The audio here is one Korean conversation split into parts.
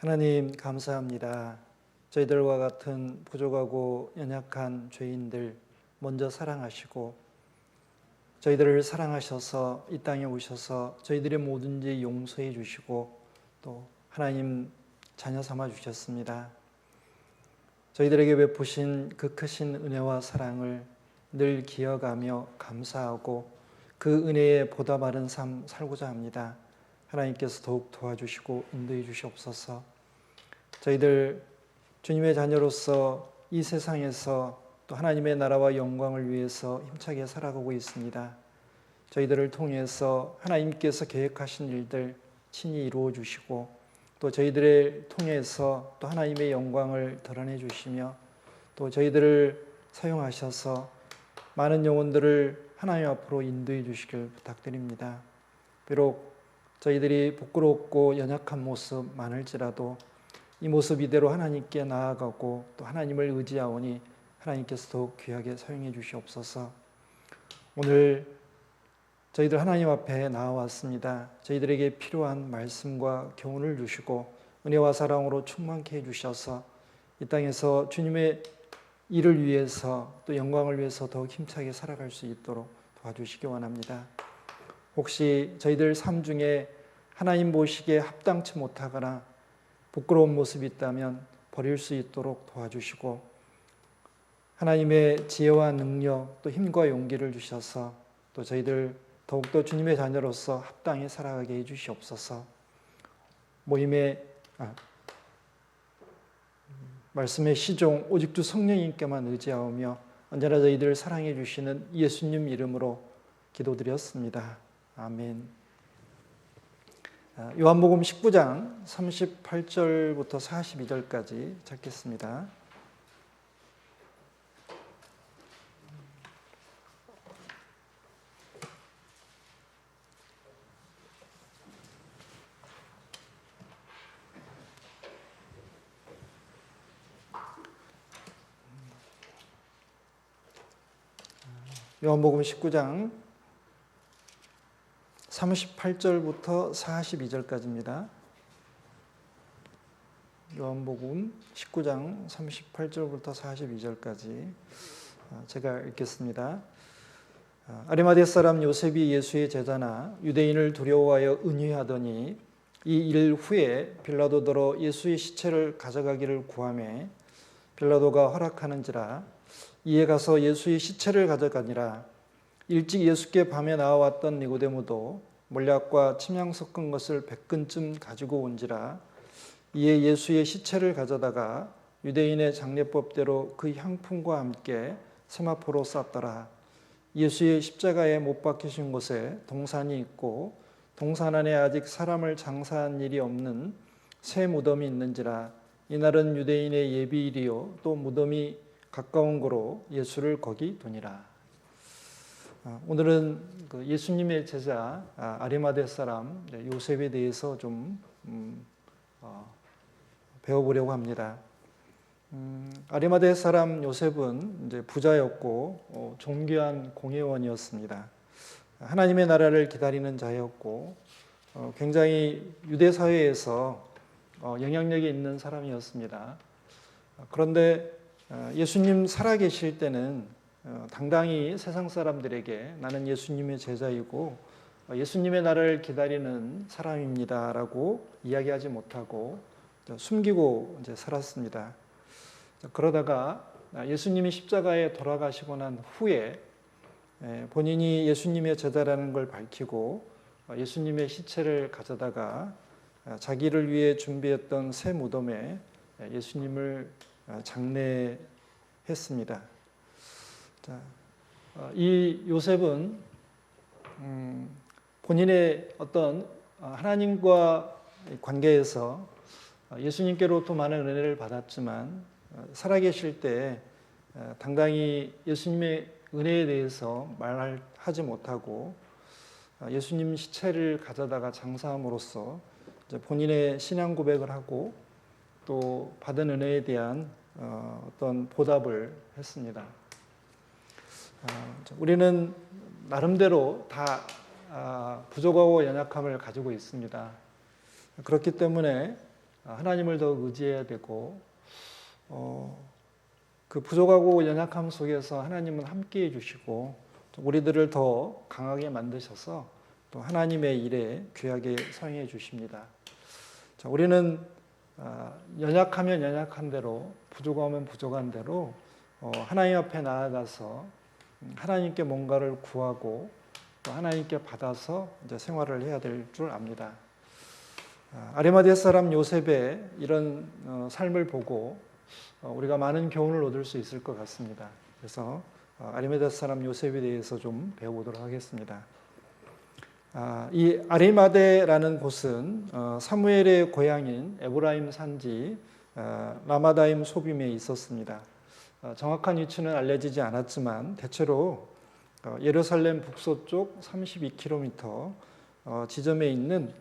하나님 감사합니다. 저희들과 같은 부족하고 연약한 죄인들 먼저 사랑하시고 저희들을 사랑하셔서 이 땅에 오셔서 저희들의 모든 죄 용서해 주시고 또 하나님 자녀 삼아 주셨습니다. 저희들에게 베푸신 그 크신 은혜와 사랑을 늘 기억하며 감사하고 그 은혜에 보답하는 삶 살고자 합니다. 하나님께서 더욱 도와주시고 인도해 주시옵소서. 저희들 주님의 자녀로서 이 세상에서 또 하나님의 나라와 영광을 위해서 힘차게 살아가고 있습니다. 저희들을 통해서 하나님께서 계획하신 일들 친히 이루어 주시고 또 저희들을 통해서 또 하나님의 영광을 드러내 주시며 또 저희들을 사용하셔서 많은 영혼들을 하나님 앞으로 인도해 주시길 부탁드립니다. 비록 저희들이 부끄럽고 연약한 모습 많을지라도 이 모습 이대로 하나님께 나아가고 또 하나님을 의지하오니 하나님께서 더욱 귀하게 사용해 주시옵소서. 오늘 저희들 하나님 앞에 나와왔습니다. 저희들에게 필요한 말씀과 교훈을 주시고 은혜와 사랑으로 충만케 해주셔서 이 땅에서 주님의 일을 위해서 또 영광을 위해서 더욱 힘차게 살아갈 수 있도록 도와주시기 원합니다. 혹시 저희들 삶 중에 하나님 보시기에 합당치 못하거나 부끄러운 모습이 있다면 버릴 수 있도록 도와주시고 하나님의 지혜와 능력 또 힘과 용기를 주셔서 또 저희들 더욱더 주님의 자녀로서 합당히 살아가게 해주시옵소서. 말씀의 시종 오직 주 성령님께만 의지하오며 언제나 저희들을 사랑해 주시는 예수님 이름으로 기도드렸습니다. 아멘. 요한복음 19장 38절부터 42절까지 찾겠습니다. 요한복음 19장 38절부터 42절까지입니다. 요한복음 19장 38절부터 42절까지 제가 읽겠습니다. 아리마대 사람 요셉이 예수의 제자나 유대인을 두려워하여 은유하더니 이 일 후에 빌라도더러 예수의 시체를 가져가기를 구하매 빌라도가 허락하는지라 이에 가서 예수의 시체를 가져가니라. 일찍 예수께 밤에 나와왔던 니고데모도 몰약과 침향 섞은 것을 100근쯤 가지고 온지라. 이에 예수의 시체를 가져다가 유대인의 장례법대로 그 향품과 함께 세마포로 쌌더라. 예수의 십자가에 못 박히신 곳에 동산이 있고 동산 안에 아직 사람을 장사한 일이 없는 새 무덤이 있는지라. 이날은 유대인의 예비일이요 또 무덤이 가까운 거로 예수를 거기 두니라. 오늘은 예수님의 제자 아리마대 사람 요셉에 대해서 좀 배워보려고 합니다. 아리마대 사람 요셉은 이제 부자였고 존귀한 공회원이었습니다. 하나님의 나라를 기다리는 자였고 굉장히 유대 사회에서 영향력이 있는 사람이었습니다. 그런데 예수님 살아계실 때는 당당히 세상 사람들에게 나는 예수님의 제자이고 예수님의 나라를 기다리는 사람입니다라고 이야기하지 못하고 숨기고 이제 살았습니다. 그러다가 예수님이 십자가에 돌아가시고 난 후에 본인이 예수님의 제자라는 걸 밝히고 예수님의 시체를 가져다가 자기를 위해 준비했던 새 무덤에 예수님을 장례했습니다. 이 요셉은 본인의 어떤 하나님과 관계에서 예수님께로부터 많은 은혜를 받았지만 살아계실 때 당당히 예수님의 은혜에 대해서 말하지 못하고 예수님 시체를 가져다가 장사함으로써 본인의 신앙 고백을 하고 또 받은 은혜에 대한 어떤 보답을 했습니다. 우리는 나름대로 다 부족하고 연약함을 가지고 있습니다. 그렇기 때문에 하나님을 더 의지해야 되고 그 부족하고 연약함 속에서 하나님은 함께해 주시고 우리들을 더 강하게 만드셔서 또 하나님의 일에 귀하게 사용해 주십니다. 자, 우리는 연약하면 연약한 대로, 부족하면 부족한 대로 하나님 앞에 나아가서 하나님께 뭔가를 구하고 또 하나님께 받아서 이제 생활을 해야 될 줄 압니다. 아리마대 사람 요셉의 이런 삶을 보고 우리가 많은 교훈을 얻을 수 있을 것 같습니다. 그래서 아리마대 사람 요셉에 대해서 좀 배워보도록 하겠습니다. 이 아리마대라는 곳은 사무엘의 고향인 에브라임 산지 라마다임 소빔에 있었습니다. 정확한 위치는 알려지지 않았지만 대체로 예루살렘 북서쪽 32km 지점에 있는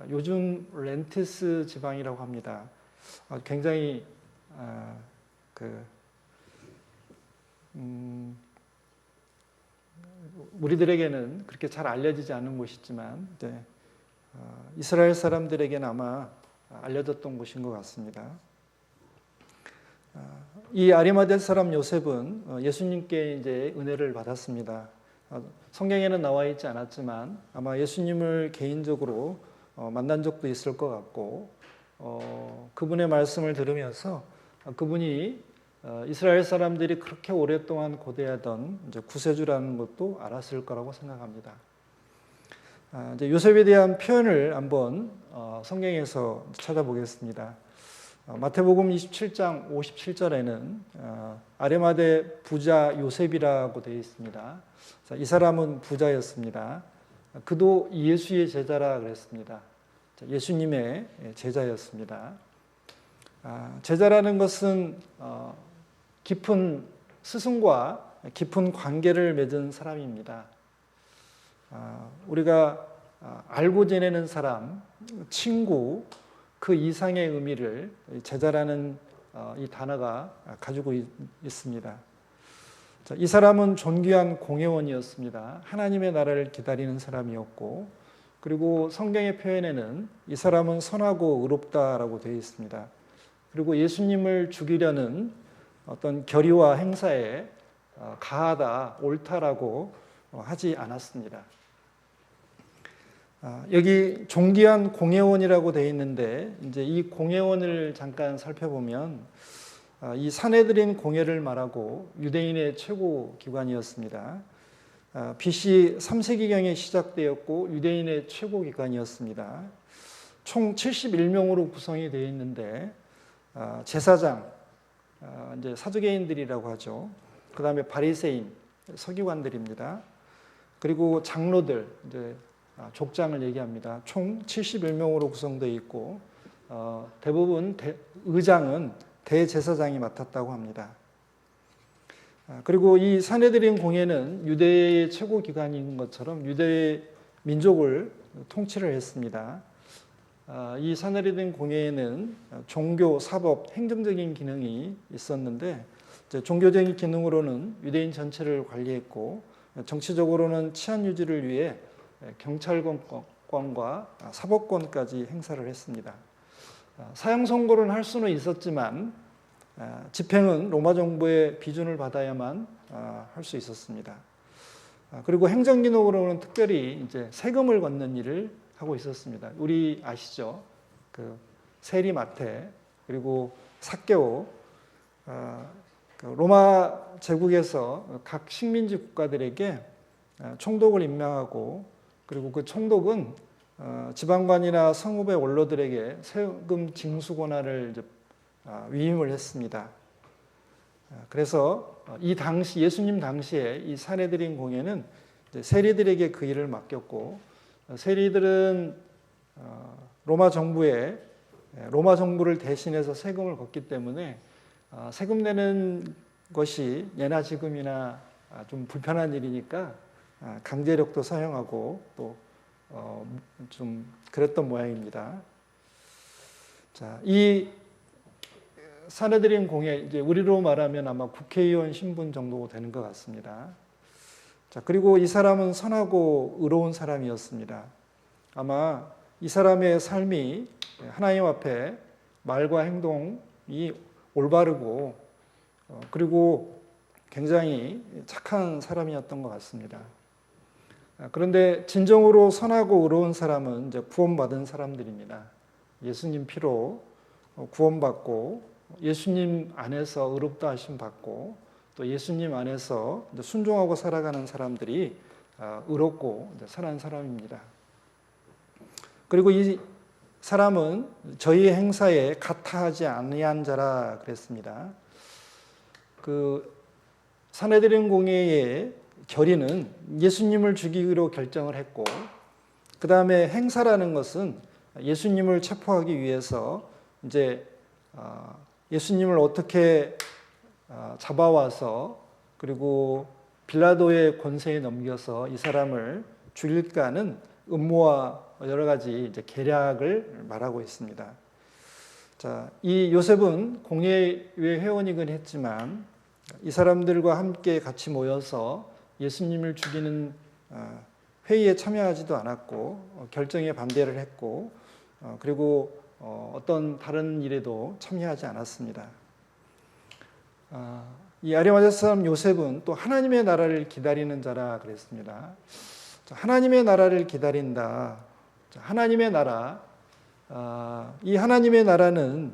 요즘 렌티스 지방이라고 합니다. 굉장히 우리들에게는 그렇게 잘 알려지지 않은 곳이지만 이스라엘 사람들에게는 아마 알려졌던 곳인 것 같습니다. 이 아리마대 사람 요셉은 예수님께 이제 은혜를 받았습니다. 성경에는 나와 있지 않았지만 아마 예수님을 개인적으로 만난 적도 있을 것 같고 그분의 말씀을 들으면서 그분이 이스라엘 사람들이 그렇게 오랫동안 고대하던 이제 구세주라는 것도 알았을 거라고 생각합니다. 이제 요셉에 대한 표현을 한번 성경에서 찾아보겠습니다. 마태복음 27장 57절에는 아리마대 부자 요셉이라고 되어 있습니다. 이 사람은 부자였습니다. 그도 예수의 제자라 그랬습니다. 예수님의 제자였습니다. 제자라는 것은 깊은 스승과 깊은 관계를 맺은 사람입니다. 우리가 알고 지내는 사람, 친구, 그 이상의 의미를 제자라는 이 단어가 가지고 있습니다. 이 사람은 존귀한 공회원이었습니다. 하나님의 나라를 기다리는 사람이었고, 그리고 성경의 표현에는 이 사람은 선하고 의롭다라고 되어 있습니다. 그리고 예수님을 죽이려는 어떤 결의와 행사에 가하다, 옳다라고 하지 않았습니다. 여기 존귀한 공회원이라고 되어 있는데 이제 이 공회원을 잠깐 살펴보면 이 산헤드린 공회를 말하고 유대인의 최고 기관이었습니다. BC 3세기경에 시작되었고 유대인의 최고 기관이었습니다. 총 71명으로 구성이 되어 있는데 제사장, 이제 사두개인들이라고 하죠. 그 다음에 바리새인, 서기관들입니다. 그리고 장로들, 이제 족장을 얘기합니다. 총 71명으로 구성되어 있고 대부분 의장은 대제사장이 맡았다고 합니다. 그리고 이 산헤드린 공회는 유대의 최고 기관인 것처럼 유대 민족을 통치를 했습니다. 이 산헤드린 공회에는 종교, 사법, 행정적인 기능이 있었는데 종교적인 기능으로는 유대인 전체를 관리했고 정치적으로는 치안 유지를 위해 경찰권과 사법권까지 행사를 했습니다. 사형 선고를 할 수는 있었지만 집행은 로마 정부의 비준을 받아야만 할 수 있었습니다. 그리고 행정기능으로는 특별히 이제 세금을 걷는 일을 하고 있었습니다. 우리 아시죠? 그 세리마테 그리고 삭개오, 로마 제국에서 각 식민지 국가들에게 총독을 임명하고 그리고 그 총독은 지방관이나 성읍의 원로들에게 세금 징수 권한을 이제 위임을 했습니다. 그래서 이 당시 예수님 당시에 이 산헤드린 공회는 세리들에게 그 일을 맡겼고 세리들은 로마 정부를 대신해서 세금을 걷기 때문에 세금 내는 것이 예나 지금이나 좀 불편한 일이니까 강제력도 사용하고 또 좀 그랬던 모양입니다. 자, 이 산헤드린 공회, 이제 우리로 말하면 아마 국회의원 신분 정도 되는 것 같습니다. 자, 그리고 이 사람은 선하고 의로운 사람이었습니다. 아마 이 사람의 삶이 하나님 앞에 말과 행동이 올바르고 그리고 굉장히 착한 사람이었던 것 같습니다. 그런데 진정으로 선하고 의로운 사람은 이제 구원받은 사람들입니다. 예수님 피로 구원받고 예수님 안에서 의롭다 하심 받고 또 예수님 안에서 순종하고 살아가는 사람들이 의롭고 선한 사람입니다. 그리고 이 사람은 저희 행사에 가타하지 아니한 자라 그랬습니다. 그 산헤드린 공회의 결의는 예수님을 죽이기로 결정을 했고, 그 다음에 행사라는 것은 예수님을 체포하기 위해서 이제 예수님을 어떻게 잡아와서 그리고 빌라도의 권세에 넘겨서 이 사람을 죽일까는 음모와 여러 가지 이제 계략을 말하고 있습니다. 자, 이 요셉은 공회의 회원이긴 했지만 이 사람들과 함께 같이 모여서 예수님을 죽이는 회의에 참여하지도 않았고 결정에 반대를 했고 그리고 어떤 다른 일에도 참여하지 않았습니다. 이 아리마대 사람 요셉은 또 하나님의 나라를 기다리는 자라 그랬습니다. 하나님의 나라를 기다린다. 하나님의 나라, 이 하나님의 나라는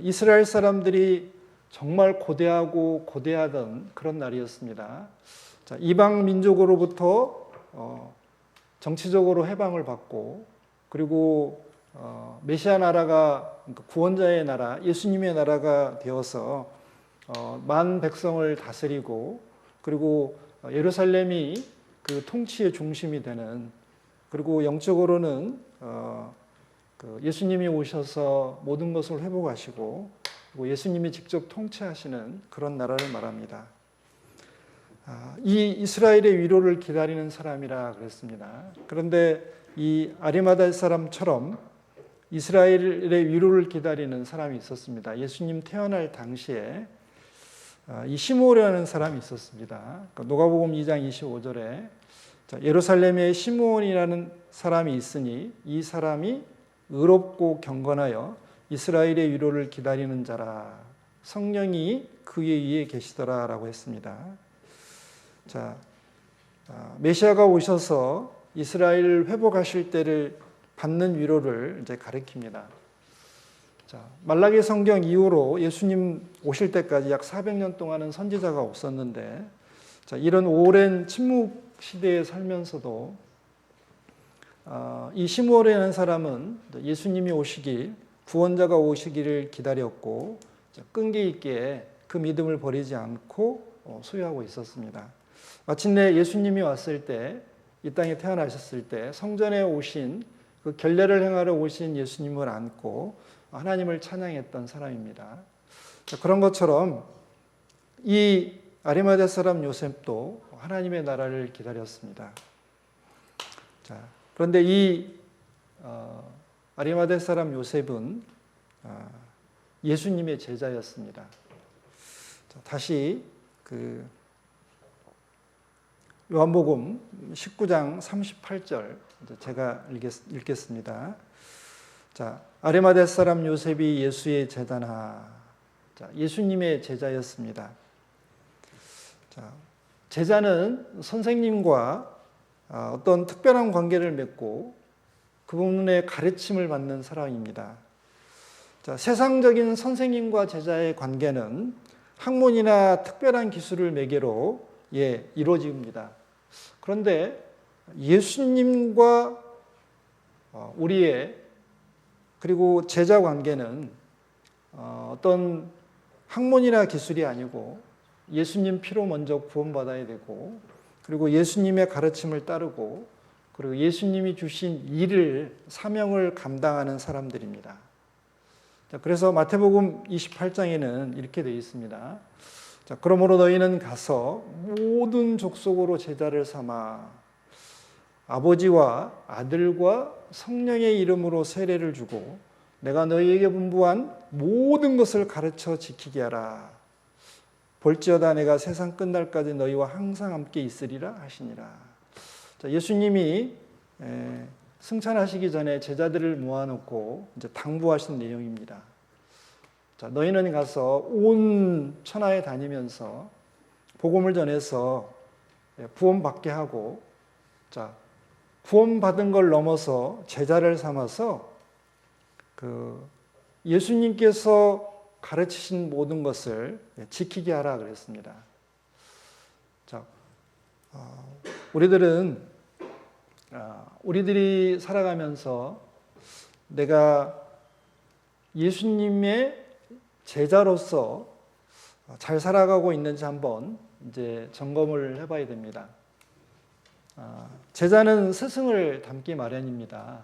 이스라엘 사람들이 정말 고대하고 고대하던 그런 날이었습니다. 이방 민족으로부터 정치적으로 해방을 받고 그리고 메시아 나라가 구원자의 나라, 예수님의 나라가 되어서 만 백성을 다스리고 그리고 예루살렘이 그 통치의 중심이 되는, 그리고 영적으로는 예수님이 오셔서 모든 것을 회복하시고 그리고 예수님이 직접 통치하시는 그런 나라를 말합니다. 이 이스라엘의 위로를 기다리는 사람이라 그랬습니다. 그런데 이 아리마다 사람처럼 이스라엘의 위로를 기다리는 사람이 있었습니다. 예수님 태어날 당시에 이 시므온이라는 사람이 있었습니다. 누가복음 2장 25절에 예루살렘에 시므온이라는 사람이 있으니 이 사람이 의롭고 경건하여 이스라엘의 위로를 기다리는 자라, 성령이 그의 위에 계시더라 라고 했습니다. 자, 메시아가 오셔서 이스라엘을 회복하실 때를 받는 위로를 이제 가리킵니다. 자, 말라기 성경 이후로 예수님 오실 때까지 약 400년 동안은 선지자가 없었는데, 자, 이런 오랜 침묵 시대에 살면서도 이 시므온이라는 사람은 예수님이 오시길, 구원자가 오시기를 기다렸고 끈기 있게 그 믿음을 버리지 않고 소유하고 있었습니다. 마침내 예수님이 왔을 때, 이 땅에 태어나셨을 때 성전에 오신 그 결례를 행하러 오신 예수님을 안고 하나님을 찬양했던 사람입니다. 그런 것처럼 이 아리마대 사람 요셉도 하나님의 나라를 기다렸습니다. 자, 그런데 이 아리마대 사람 요셉은 예수님의 제자였습니다. 자, 다시 그 요한복음 19장 38절 제가 읽겠습니다. 자, 아리마대 사람 요셉이 예수의 제자나. 자, 예수님의 제자였습니다. 자, 제자는 선생님과 어떤 특별한 관계를 맺고 그분의 가르침을 받는 사람입니다. 자, 세상적인 선생님과 제자의 관계는 학문이나 특별한 기술을 매개로 이루어집니다. 그런데 예수님과 우리의 그리고 제자 관계는 어떤 학문이나 기술이 아니고 예수님 피로 먼저 구원받아야 되고 그리고 예수님의 가르침을 따르고 그리고 예수님이 주신 일을, 사명을 감당하는 사람들입니다. 자, 그래서 마태복음 28장에는 이렇게 되어 있습니다. 자, 그러므로 너희는 가서 모든 족속으로 제자를 삼아 아버지와 아들과 성령의 이름으로 세례를 주고 내가 너희에게 분부한 모든 것을 가르쳐 지키게 하라. 볼지어다 내가 세상 끝날까지 너희와 항상 함께 있으리라 하시니라. 자, 예수님이 승천하시기 전에 제자들을 모아놓고 이제 당부하신 내용입니다. 자, 너희는 가서 온 천하에 다니면서 복음을 전해서 구원받게 하고, 자, 구원받은 걸 넘어서 제자를 삼아서 예수님께서 가르치신 모든 것을 지키게 하라 그랬습니다. 자, 우리들이 살아가면서 내가 예수님의 제자로서 잘 살아가고 있는지 한번 이제 점검을 해봐야 됩니다. 제자는 스승을 닮기 마련입니다.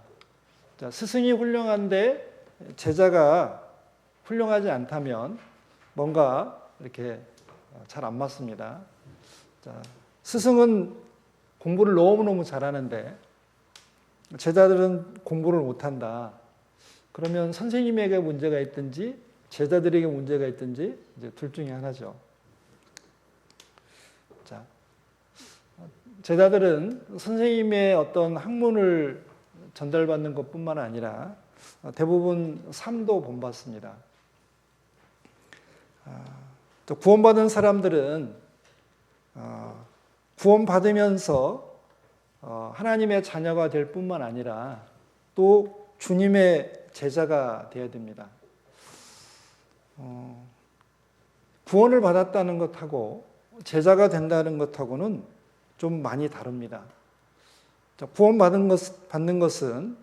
자, 스승이 훌륭한데 제자가 훌륭하지 않다면 뭔가 이렇게 잘 안 맞습니다. 자, 스승은 공부를 너무너무 잘하는데 제자들은 공부를 못한다. 그러면 선생님에게 문제가 있든지 제자들에게 문제가 있든지 이제 둘 중에 하나죠. 자, 제자들은 선생님의 어떤 학문을 전달받는 것뿐만 아니라 대부분 삶도 본받습니다. 또 구원받은 사람들은 구원받으면서 하나님의 자녀가 될 뿐만 아니라 또 주님의 제자가 되어야 됩니다. 구원을 받았다는 것하고 제자가 된다는 것하고는 좀 많이 다릅니다. 구원받는 것은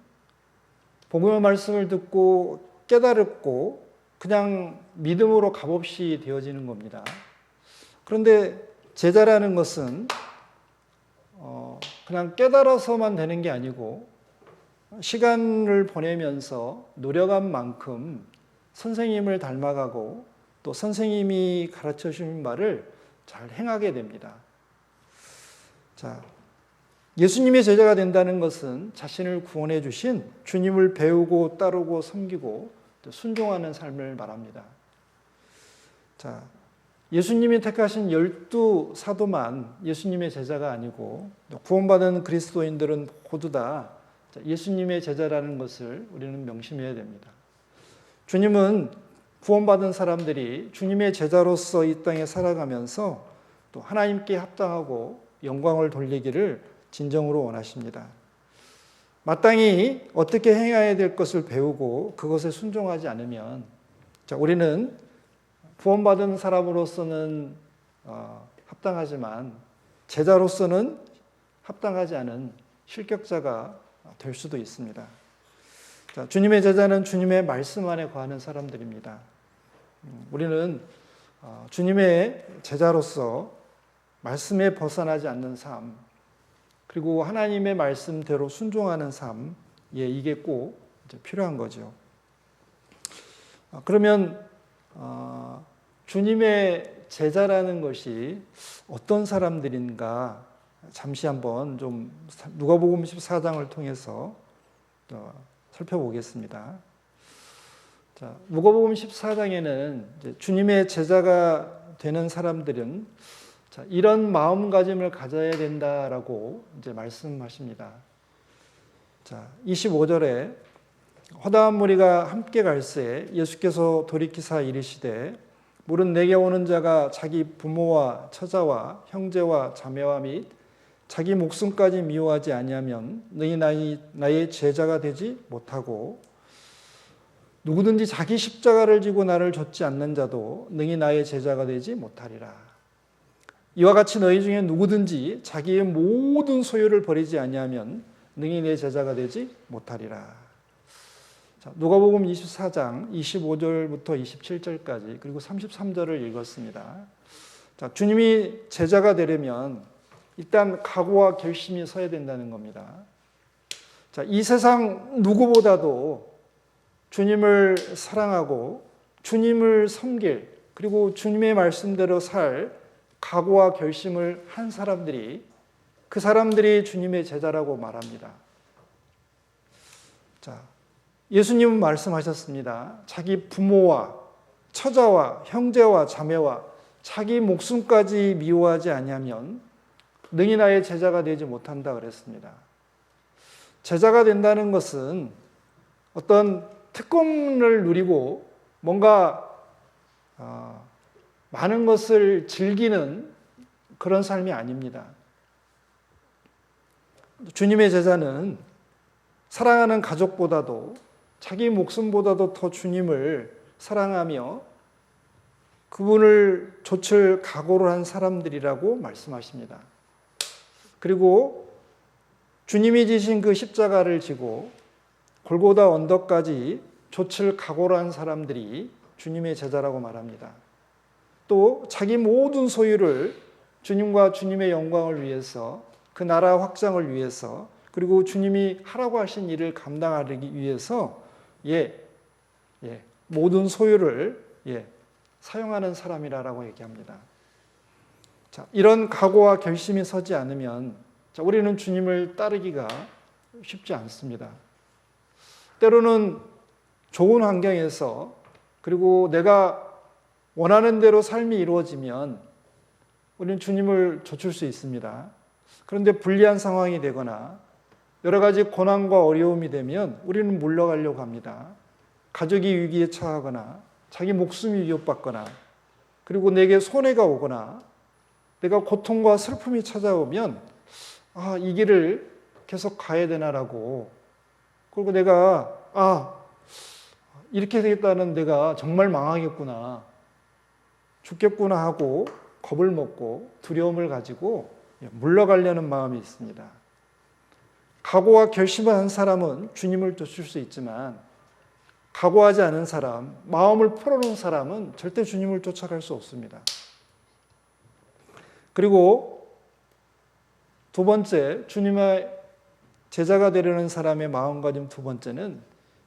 복음의 말씀을 듣고 깨달았고 그냥 믿음으로 값없이 되어지는 겁니다. 그런데 제자라는 것은 그냥 깨달아서만 되는 게 아니고 시간을 보내면서 노력한 만큼 선생님을 닮아가고 또 선생님이 가르쳐 주신 말을 잘 행하게 됩니다. 자, 예수님의 제자가 된다는 것은 자신을 구원해 주신 주님을 배우고 따르고 섬기고 또 순종하는 삶을 말합니다. 자, 예수님이 택하신 12 사도만 예수님의 제자가 아니고 구원받은 그리스도인들은 모두 다 예수님의 제자라는 것을 우리는 명심해야 됩니다. 주님은 구원받은 사람들이 주님의 제자로서 이 땅에 살아가면서 또 하나님께 합당하고 영광을 돌리기를 진정으로 원하십니다. 마땅히 어떻게 행해야 될 것을 배우고 그것에 순종하지 않으면 우리는 구원받은 사람으로서는 합당하지만 제자로서는 합당하지 않은 실격자가 될 수도 있습니다. 자, 주님의 제자는 주님의 말씀 안에 거하는 사람들입니다. 우리는 주님의 제자로서 말씀에 벗어나지 않는 삶, 그리고 하나님의 말씀대로 순종하는 삶, 이게 꼭 필요한 거죠. 그러면 주님의 제자라는 것이 어떤 사람들인가 잠시 한번 좀 누가복음 14장을 통해서 살펴보겠습니다. 자, 누가복음 14장에는 주님의 제자가 되는 사람들은 이런 마음가짐을 가져야 된다라고 이제 말씀하십니다. 자, 25절에 허다한 무리가 함께 갈새 예수께서 돌이키사 이르시되 물은 내게 오는 자가 자기 부모와 처자와 형제와 자매와 및 자기 목숨까지 미워하지 아니하면 너희 나의 제자가 되지 못하고 누구든지 자기 십자가를 지고 나를 좇지 않는 자도 너희 나의 제자가 되지 못하리라. 이와 같이 너희 중에 누구든지 자기의 모든 소유를 버리지 아니하면 너희 내 제자가 되지 못하리라. 자, 누가복음 24장 25절부터 27절까지 그리고 33절을 읽었습니다. 자, 주님이 제자가 되려면 일단 각오와 결심이 서야 된다는 겁니다. 자, 이 세상 누구보다도 주님을 사랑하고 주님을 섬길 그리고 주님의 말씀대로 살 각오와 결심을 한 사람들이 그 사람들이 주님의 제자라고 말합니다. 자, 예수님은 말씀하셨습니다. 자기 부모와 처자와 형제와 자매와 자기 목숨까지 미워하지 아니하면 능히 나의 제자가 되지 못한다 그랬습니다. 제자가 된다는 것은 어떤 특권을 누리고 뭔가 많은 것을 즐기는 그런 삶이 아닙니다. 주님의 제자는 사랑하는 가족보다도 자기 목숨보다도 더 주님을 사랑하며 그분을 좇을 각오를 한 사람들이라고 말씀하십니다. 그리고 주님이 지신 그 십자가를 지고 골고다 언덕까지 좇을 각오를 한 사람들이 주님의 제자라고 말합니다. 또 자기 모든 소유를 주님과 주님의 영광을 위해서, 그 나라 확장을 위해서, 그리고 주님이 하라고 하신 일을 감당하기 위해서 모든 소유를 사용하는 사람이라고 얘기합니다. 자, 이런 각오와 결심이 서지 않으면 우리는 주님을 따르기가 쉽지 않습니다. 때로는 좋은 환경에서 그리고 내가 원하는 대로 삶이 이루어지면 우리는 주님을 좇을 수 있습니다. 그런데 불리한 상황이 되거나 여러 가지 고난과 어려움이 되면 우리는 물러가려고 합니다. 가족이 위기에 처하거나 자기 목숨이 위협받거나 그리고 내게 손해가 오거나 내가 고통과 슬픔이 찾아오면 이 길을 계속 가야 되나라고, 그리고 내가 이렇게 되겠다는 내가 정말 망하겠구나, 죽겠구나 하고 겁을 먹고 두려움을 가지고 물러가려는 마음이 있습니다. 각오와 결심을 한 사람은 주님을 좇을 수 있지만 각오하지 않은 사람, 마음을 풀어놓은 사람은 절대 주님을 쫓아갈 수 없습니다. 그리고 두 번째, 주님의 제자가 되려는 사람의 마음가짐 두 번째는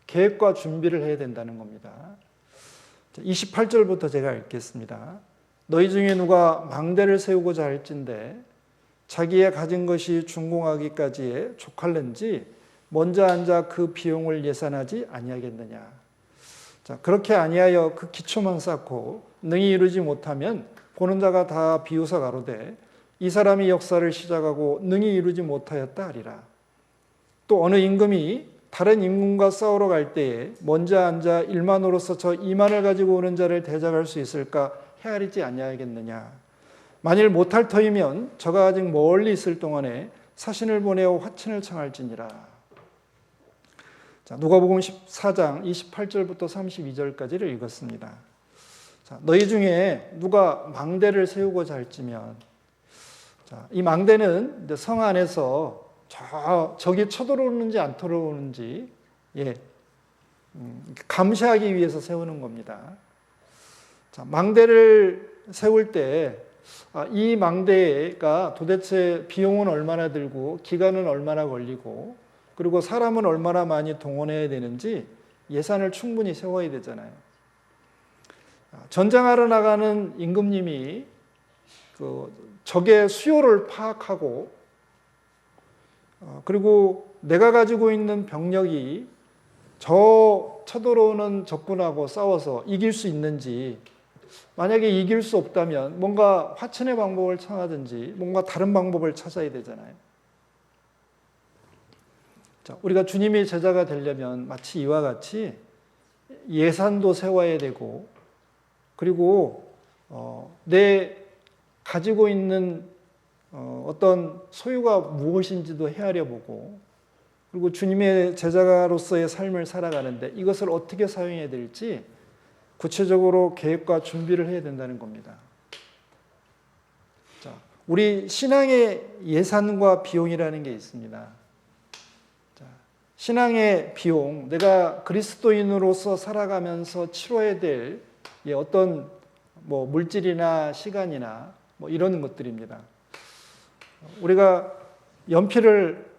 계획과 준비를 해야 된다는 겁니다. 28절부터 제가 읽겠습니다. 너희 중에 누가 망대를 세우고자 할진대 자기의 가진 것이 준공하기까지에 족할는지 먼저 앉아 그 비용을 예산하지 아니하겠느냐. 자, 그렇게 아니하여 그 기초만 쌓고 능히 이루지 못하면 보는 자가 다 비웃어 가로되 이 사람이 역사를 시작하고 능히 이루지 못하였다 하리라. 또 어느 임금이 다른 임금과 싸우러 갈 때에 먼저 앉아 1만으로서 저 2만을 가지고 오는 자를 대적할 수 있을까 헤아리지 아니하겠느냐. 만일 못할 터이면 저가 아직 멀리 있을 동안에 사신을 보내어 화친을 청할지니라. 자, 누가복음 14장 28절부터 32절까지를 읽었습니다. 자, 너희 중에 누가 망대를 세우고자 할지면, 자, 이 망대는 이제 성 안에서 적이 쳐들어오는지 안 들어오는지 감시하기 위해서 세우는 겁니다. 자, 망대를 세울 때 이 망대가 도대체 비용은 얼마나 들고 기간은 얼마나 걸리고 그리고 사람은 얼마나 많이 동원해야 되는지 예산을 충분히 세워야 되잖아요. 전쟁하러 나가는 임금님이 그 적의 수요를 파악하고 그리고 내가 가지고 있는 병력이 저 쳐들어오는 적군하고 싸워서 이길 수 있는지, 만약에 이길 수 없다면 뭔가 화친의 방법을 청하든지 뭔가 다른 방법을 찾아야 되잖아요. 자, 우리가 주님의 제자가 되려면 마치 이와 같이 예산도 세워야 되고 그리고 내 가지고 있는 어떤 소유가 무엇인지도 헤아려 보고 그리고 주님의 제자로서의 삶을 살아가는데 이것을 어떻게 사용해야 될지 구체적으로 계획과 준비를 해야 된다는 겁니다. 자, 우리 신앙의 예산과 비용이라는 게 있습니다. 자, 신앙의 비용, 내가 그리스도인으로서 살아가면서 치러야 될 어떤 물질이나 시간이나 이런 것들입니다. 우리가 연필을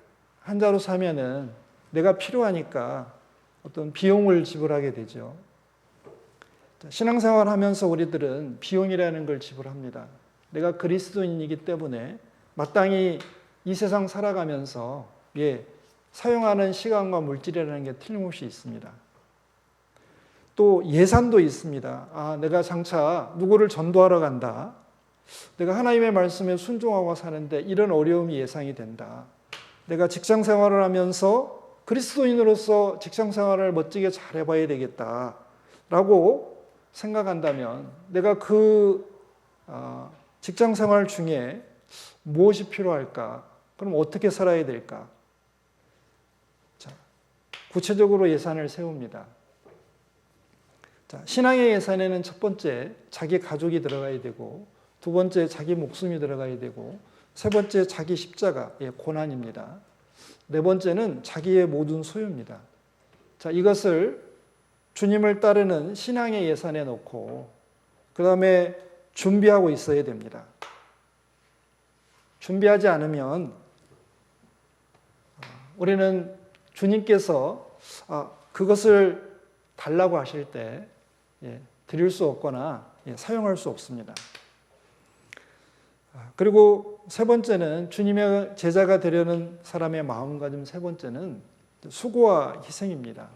한 자루 사면은 내가 필요하니까 어떤 비용을 지불하게 되죠. 신앙생활 하면서 우리들은 비용이라는 걸 지불합니다. 내가 그리스도인이기 때문에 마땅히 이 세상 살아가면서 사용하는 시간과 물질이라는 게 틀림없이 있습니다. 또 예산도 있습니다. 내가 장차 누구를 전도하러 간다. 내가 하나님의 말씀에 순종하고 사는데 이런 어려움이 예상이 된다. 내가 직장 생활을 하면서 그리스도인으로서 직장 생활을 멋지게 잘 해봐야 되겠다라고 생각한다면 내가 그 직장 생활 중에 무엇이 필요할까? 그럼 어떻게 살아야 될까? 자, 구체적으로 예산을 세웁니다. 자, 신앙의 예산에는 첫 번째 자기 가족이 들어가야 되고, 두 번째 자기 목숨이 들어가야 되고, 세 번째 자기 십자가의 고난입니다. 네 번째는 자기의 모든 소유입니다. 자, 이것을 주님을 따르는 신앙의 예산에 넣고 그 다음에 준비하고 있어야 됩니다. 준비하지 않으면 우리는 주님께서 그것을 달라고 하실 때 드릴 수 없거나 사용할 수 없습니다. 그리고 세 번째는 주님의 제자가 되려는 사람의 마음가짐, 세 번째는 수고와 희생입니다.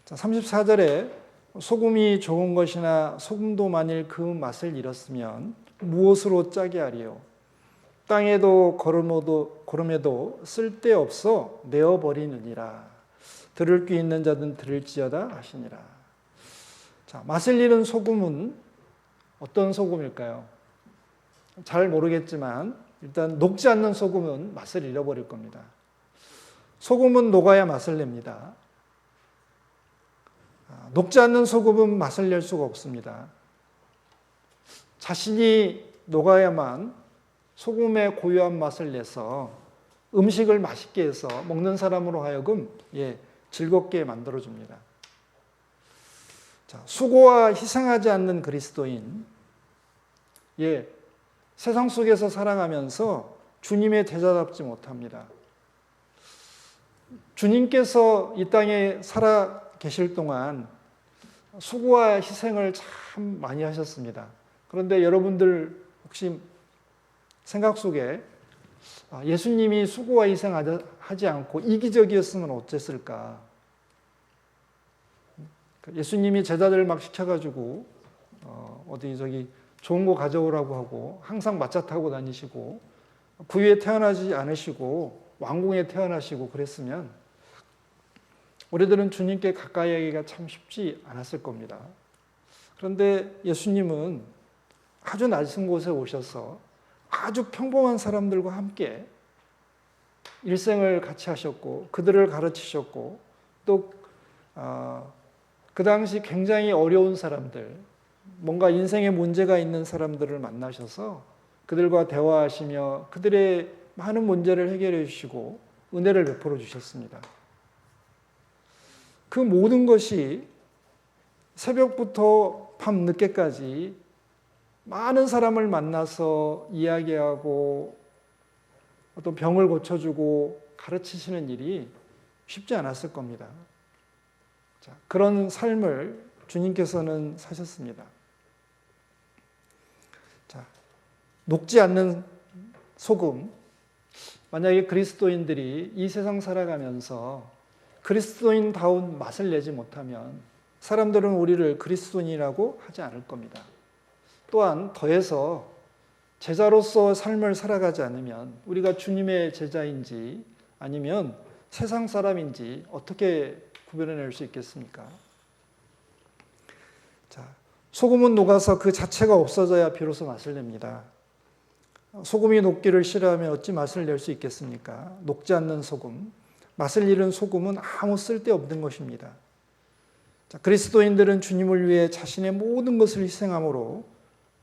자, 34절에 소금이 좋은 것이나 소금도 만일 그 맛을 잃었으면 무엇으로 짜게 하리요? 땅에도 거름에도 쓸데없어 내어버리느니라. 들을 귀 있는 자든 들을지어다 하시니라. 자, 맛을 잃은 소금은 어떤 소금일까요? 잘 모르겠지만 일단 녹지 않는 소금은 맛을 잃어버릴 겁니다. 소금은 녹아야 맛을 냅니다. 녹지 않는 소금은 맛을 낼 수가 없습니다. 자신이 녹아야만 소금의 고유한 맛을 내서 음식을 맛있게 해서 먹는 사람으로 하여금 즐겁게 만들어줍니다. 자, 수고와 희생하지 않는 그리스도인, 세상 속에서 살아가면서 주님의 제자답지 못합니다. 주님께서 이 땅에 살아 계실 동안 수고와 희생을 참 많이 하셨습니다. 그런데 여러분들 혹시 생각 속에 예수님이 수고와 희생하지 않고 이기적이었으면 어땠을까? 예수님이 제자들 막 시켜가지고 좋은 거 가져오라고 하고 항상 마차 타고 다니시고 구유에 태어나지 않으시고 왕궁에 태어나시고 그랬으면 우리들은 주님께 가까이 하기가 참 쉽지 않았을 겁니다. 그런데 예수님은 아주 낮은 곳에 오셔서 아주 평범한 사람들과 함께 일생을 같이 하셨고 그들을 가르치셨고 또 그 당시 굉장히 어려운 사람들, 뭔가 인생에 문제가 있는 사람들을 만나셔서 그들과 대화하시며 그들의 많은 문제를 해결해 주시고 은혜를 베풀어 주셨습니다. 그 모든 것이 새벽부터 밤 늦게까지 많은 사람을 만나서 이야기하고 어떤 병을 고쳐주고 가르치시는 일이 쉽지 않았을 겁니다. 자, 그런 삶을 주님께서는 사셨습니다. 자, 녹지 않는 소금, 만약에 그리스도인들이 이 세상 살아가면서 그리스도인다운 맛을 내지 못하면 사람들은 우리를 그리스도인이라고 하지 않을 겁니다. 또한 더해서 제자로서 삶을 살아가지 않으면 우리가 주님의 제자인지 아니면 세상 사람인지 어떻게 구별해낼 수 있겠습니까? 자, 소금은 녹아서 그 자체가 없어져야 비로소 맛을 냅니다. 소금이 녹기를 싫어하면 어찌 맛을 낼 수 있겠습니까? 녹지 않는 소금, 맛을 잃은 소금은 아무 쓸데없는 것입니다. 자, 그리스도인들은 주님을 위해 자신의 모든 것을 희생함으로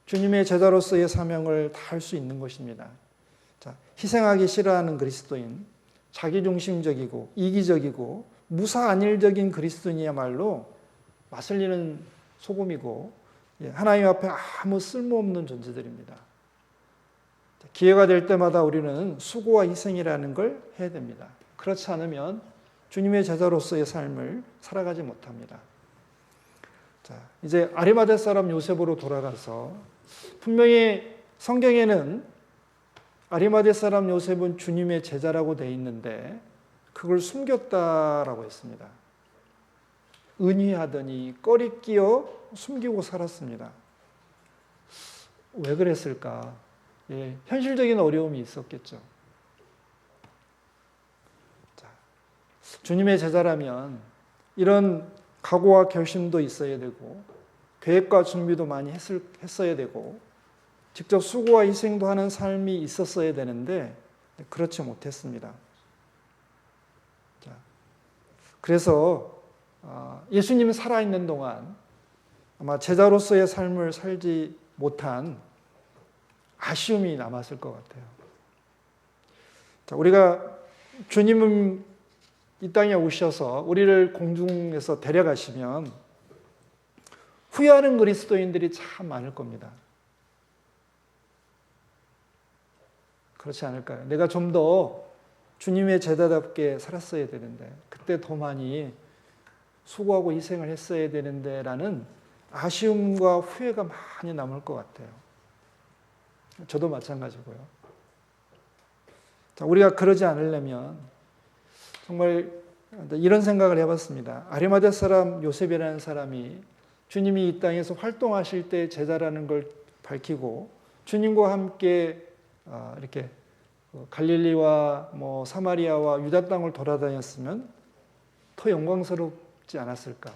주님의 제자로서의 사명을 다할 수 있는 것입니다. 자, 희생하기 싫어하는 그리스도인, 자기중심적이고 이기적이고 무사안일적인 그리스도인이야말로 맛을 잃은 소금이고 하나님 앞에 아무 쓸모없는 존재들입니다. 기회가 될 때마다 우리는 수고와 희생이라는 걸 해야 됩니다. 그렇지 않으면 주님의 제자로서의 삶을 살아가지 못합니다. 자, 이제 아리마대 사람 요셉으로 돌아가서 분명히 성경에는 아리마대 사람 요셉은 주님의 제자라고 되어 있는데 그걸 숨겼다라고 했습니다. 은휘하더니 꺼리 끼어 숨기고 살았습니다. 왜 그랬을까? 현실적인 어려움이 있었겠죠. 자, 주님의 제자라면 이런 각오와 결심도 있어야 되고 계획과 준비도 많이 했어야 되고 직접 수고와 희생도 하는 삶이 있었어야 되는데 그렇지 못했습니다. 그래서 예수님이 살아있는 동안 아마 제자로서의 삶을 살지 못한 아쉬움이 남았을 것 같아요. 우리가 주님은 이 땅에 오셔서 우리를 공중에서 데려가시면 후회하는 그리스도인들이 참 많을 겁니다. 그렇지 않을까요? 내가 좀 더 주님의 제자답게 살았어야 되는데, 그때 더 많이 수고하고 희생을 했어야 되는데 라는 아쉬움과 후회가 많이 남을 것 같아요. 저도 마찬가지고요. 자, 우리가 그러지 않으려면 정말 이런 생각을 해봤습니다. 아리마대 사람 요셉이라는 사람이 주님이 이 땅에서 활동하실 때 제자라는 걸 밝히고 주님과 함께 이렇게 갈릴리와 사마리아와 유다 땅을 돌아다녔으면 더 영광스럽지 않았을까.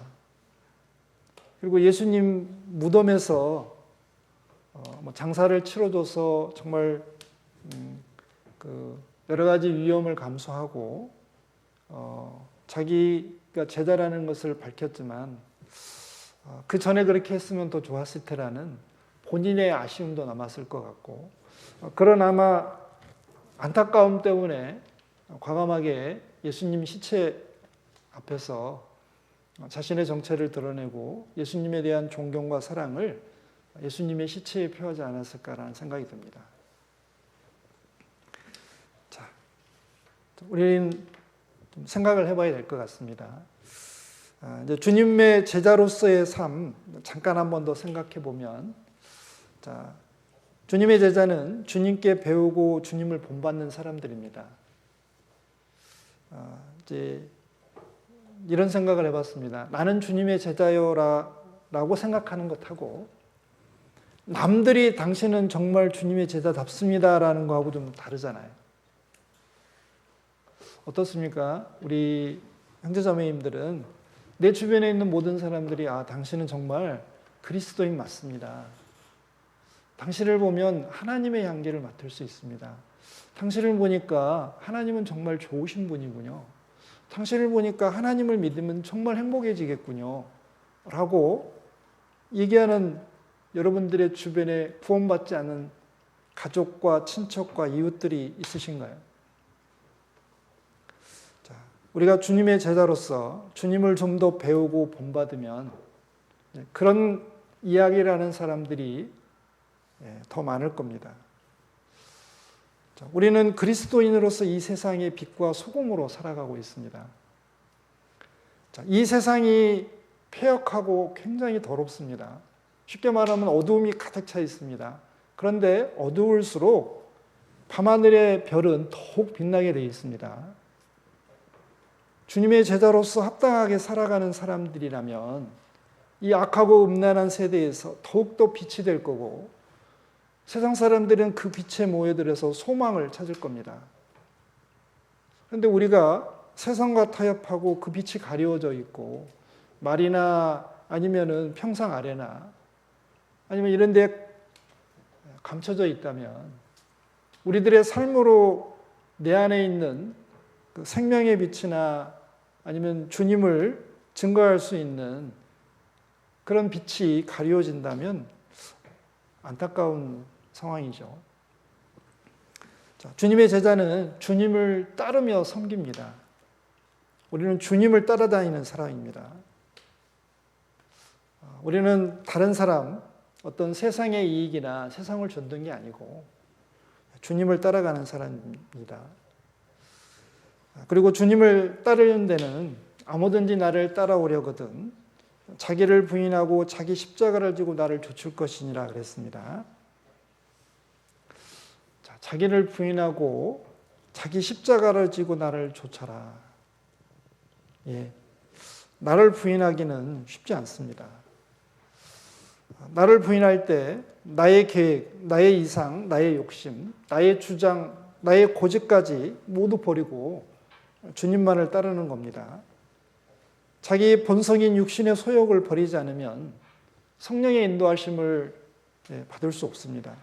그리고 예수님 무덤에서 장사를 치러줘서 정말 여러 가지 위험을 감수하고 자기가 제자라는 것을 밝혔지만 그 전에 그렇게 했으면 더 좋았을 테라는 본인의 아쉬움도 남았을 것 같고, 그런 아마 안타까움 때문에 과감하게 예수님 시체 앞에서 자신의 정체를 드러내고 예수님에 대한 존경과 사랑을 예수님의 시체에 표하지 않았을까라는 생각이 듭니다. 자, 우리는 좀 생각을 해봐야 될 것 같습니다. 이제 주님의 제자로서의 삶 잠깐 한 번 더 생각해 보면, 자, 주님의 제자는 주님께 배우고 주님을 본받는 사람들입니다. 이제 이런 생각을 해봤습니다. 나는 주님의 제자요라고 생각하는 것하고 남들이 당신은 정말 주님의 제자답습니다라는 거하고 좀 다르잖아요. 어떻습니까? 우리 형제자매님들은 내 주변에 있는 모든 사람들이 당신은 정말 그리스도인 맞습니다. 당신을 보면 하나님의 향기를 맡을 수 있습니다. 당신을 보니까 하나님은 정말 좋으신 분이군요. 당신을 보니까 하나님을 믿으면 정말 행복해지겠군요. 라고 얘기하는 여러분들의 주변에 구원받지 않은 가족과 친척과 이웃들이 있으신가요? 자, 우리가 주님의 제자로서 주님을 좀 더 배우고 본받으면 그런 이야기를 하는 사람들이 더 많을 겁니다. 자, 우리는 그리스도인으로서 이 세상의 빛과 소금으로 살아가고 있습니다. 자, 이 세상이 폐역하고 굉장히 더럽습니다. 쉽게 말하면 어두움이 가득 차 있습니다. 그런데 어두울수록 밤하늘의 별은 더욱 빛나게 되어 있습니다. 주님의 제자로서 합당하게 살아가는 사람들이라면 이 악하고 음란한 세대에서 더욱더 빛이 될 거고, 세상 사람들은 그 빛에 모여들어서 소망을 찾을 겁니다. 그런데 우리가 세상과 타협하고 그 빛이 가려워져 있고 말이나 아니면은 평상 아래나 아니면 이런 데 감춰져 있다면 우리들의 삶으로 내 안에 있는 그 생명의 빛이나 아니면 주님을 증거할 수 있는 그런 빛이 가려워진다면 안타까운 상황이죠. 자, 주님의 제자는 주님을 따르며 섬깁니다. 우리는 주님을 따라다니는 사람입니다. 우리는 다른 사람, 어떤 세상의 이익이나 세상을 좇는 게 아니고 주님을 따라가는 사람입니다. 그리고 주님을 따르는 데는 아무든지 나를 따라오려거든 자기를 부인하고 자기 십자가를 지고 나를 좇을 것이니라 그랬습니다. 자, 자기를 부인하고 자기 십자가를 지고 나를 좇아라. 나를 부인하기는 쉽지 않습니다. 나를 부인할 때 나의 계획, 나의 이상, 나의 욕심, 나의 주장, 나의 고집까지 모두 버리고 주님만을 따르는 겁니다. 자기 본성인 육신의 소욕을 버리지 않으면 성령의 인도하심을 받을 수 없습니다.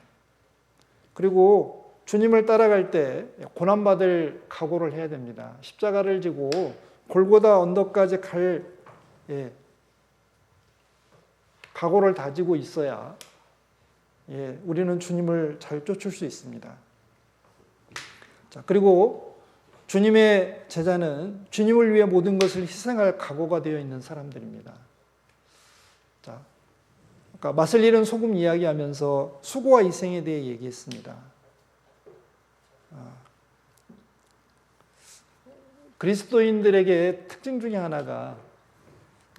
그리고 주님을 따라갈 때 고난받을 각오를 해야 됩니다. 십자가를 지고 골고다 언덕까지 갈 각오를 다지고 있어야 우리는 주님을 잘 쫓을 수 있습니다. 자, 그리고 주님의 제자는 주님을 위해 모든 것을 희생할 각오가 되어 있는 사람들입니다. 자, 아까 맛을 잃은 소금 이야기하면서 수고와 희생에 대해 얘기했습니다. 그리스도인들에게 특징 중에 하나가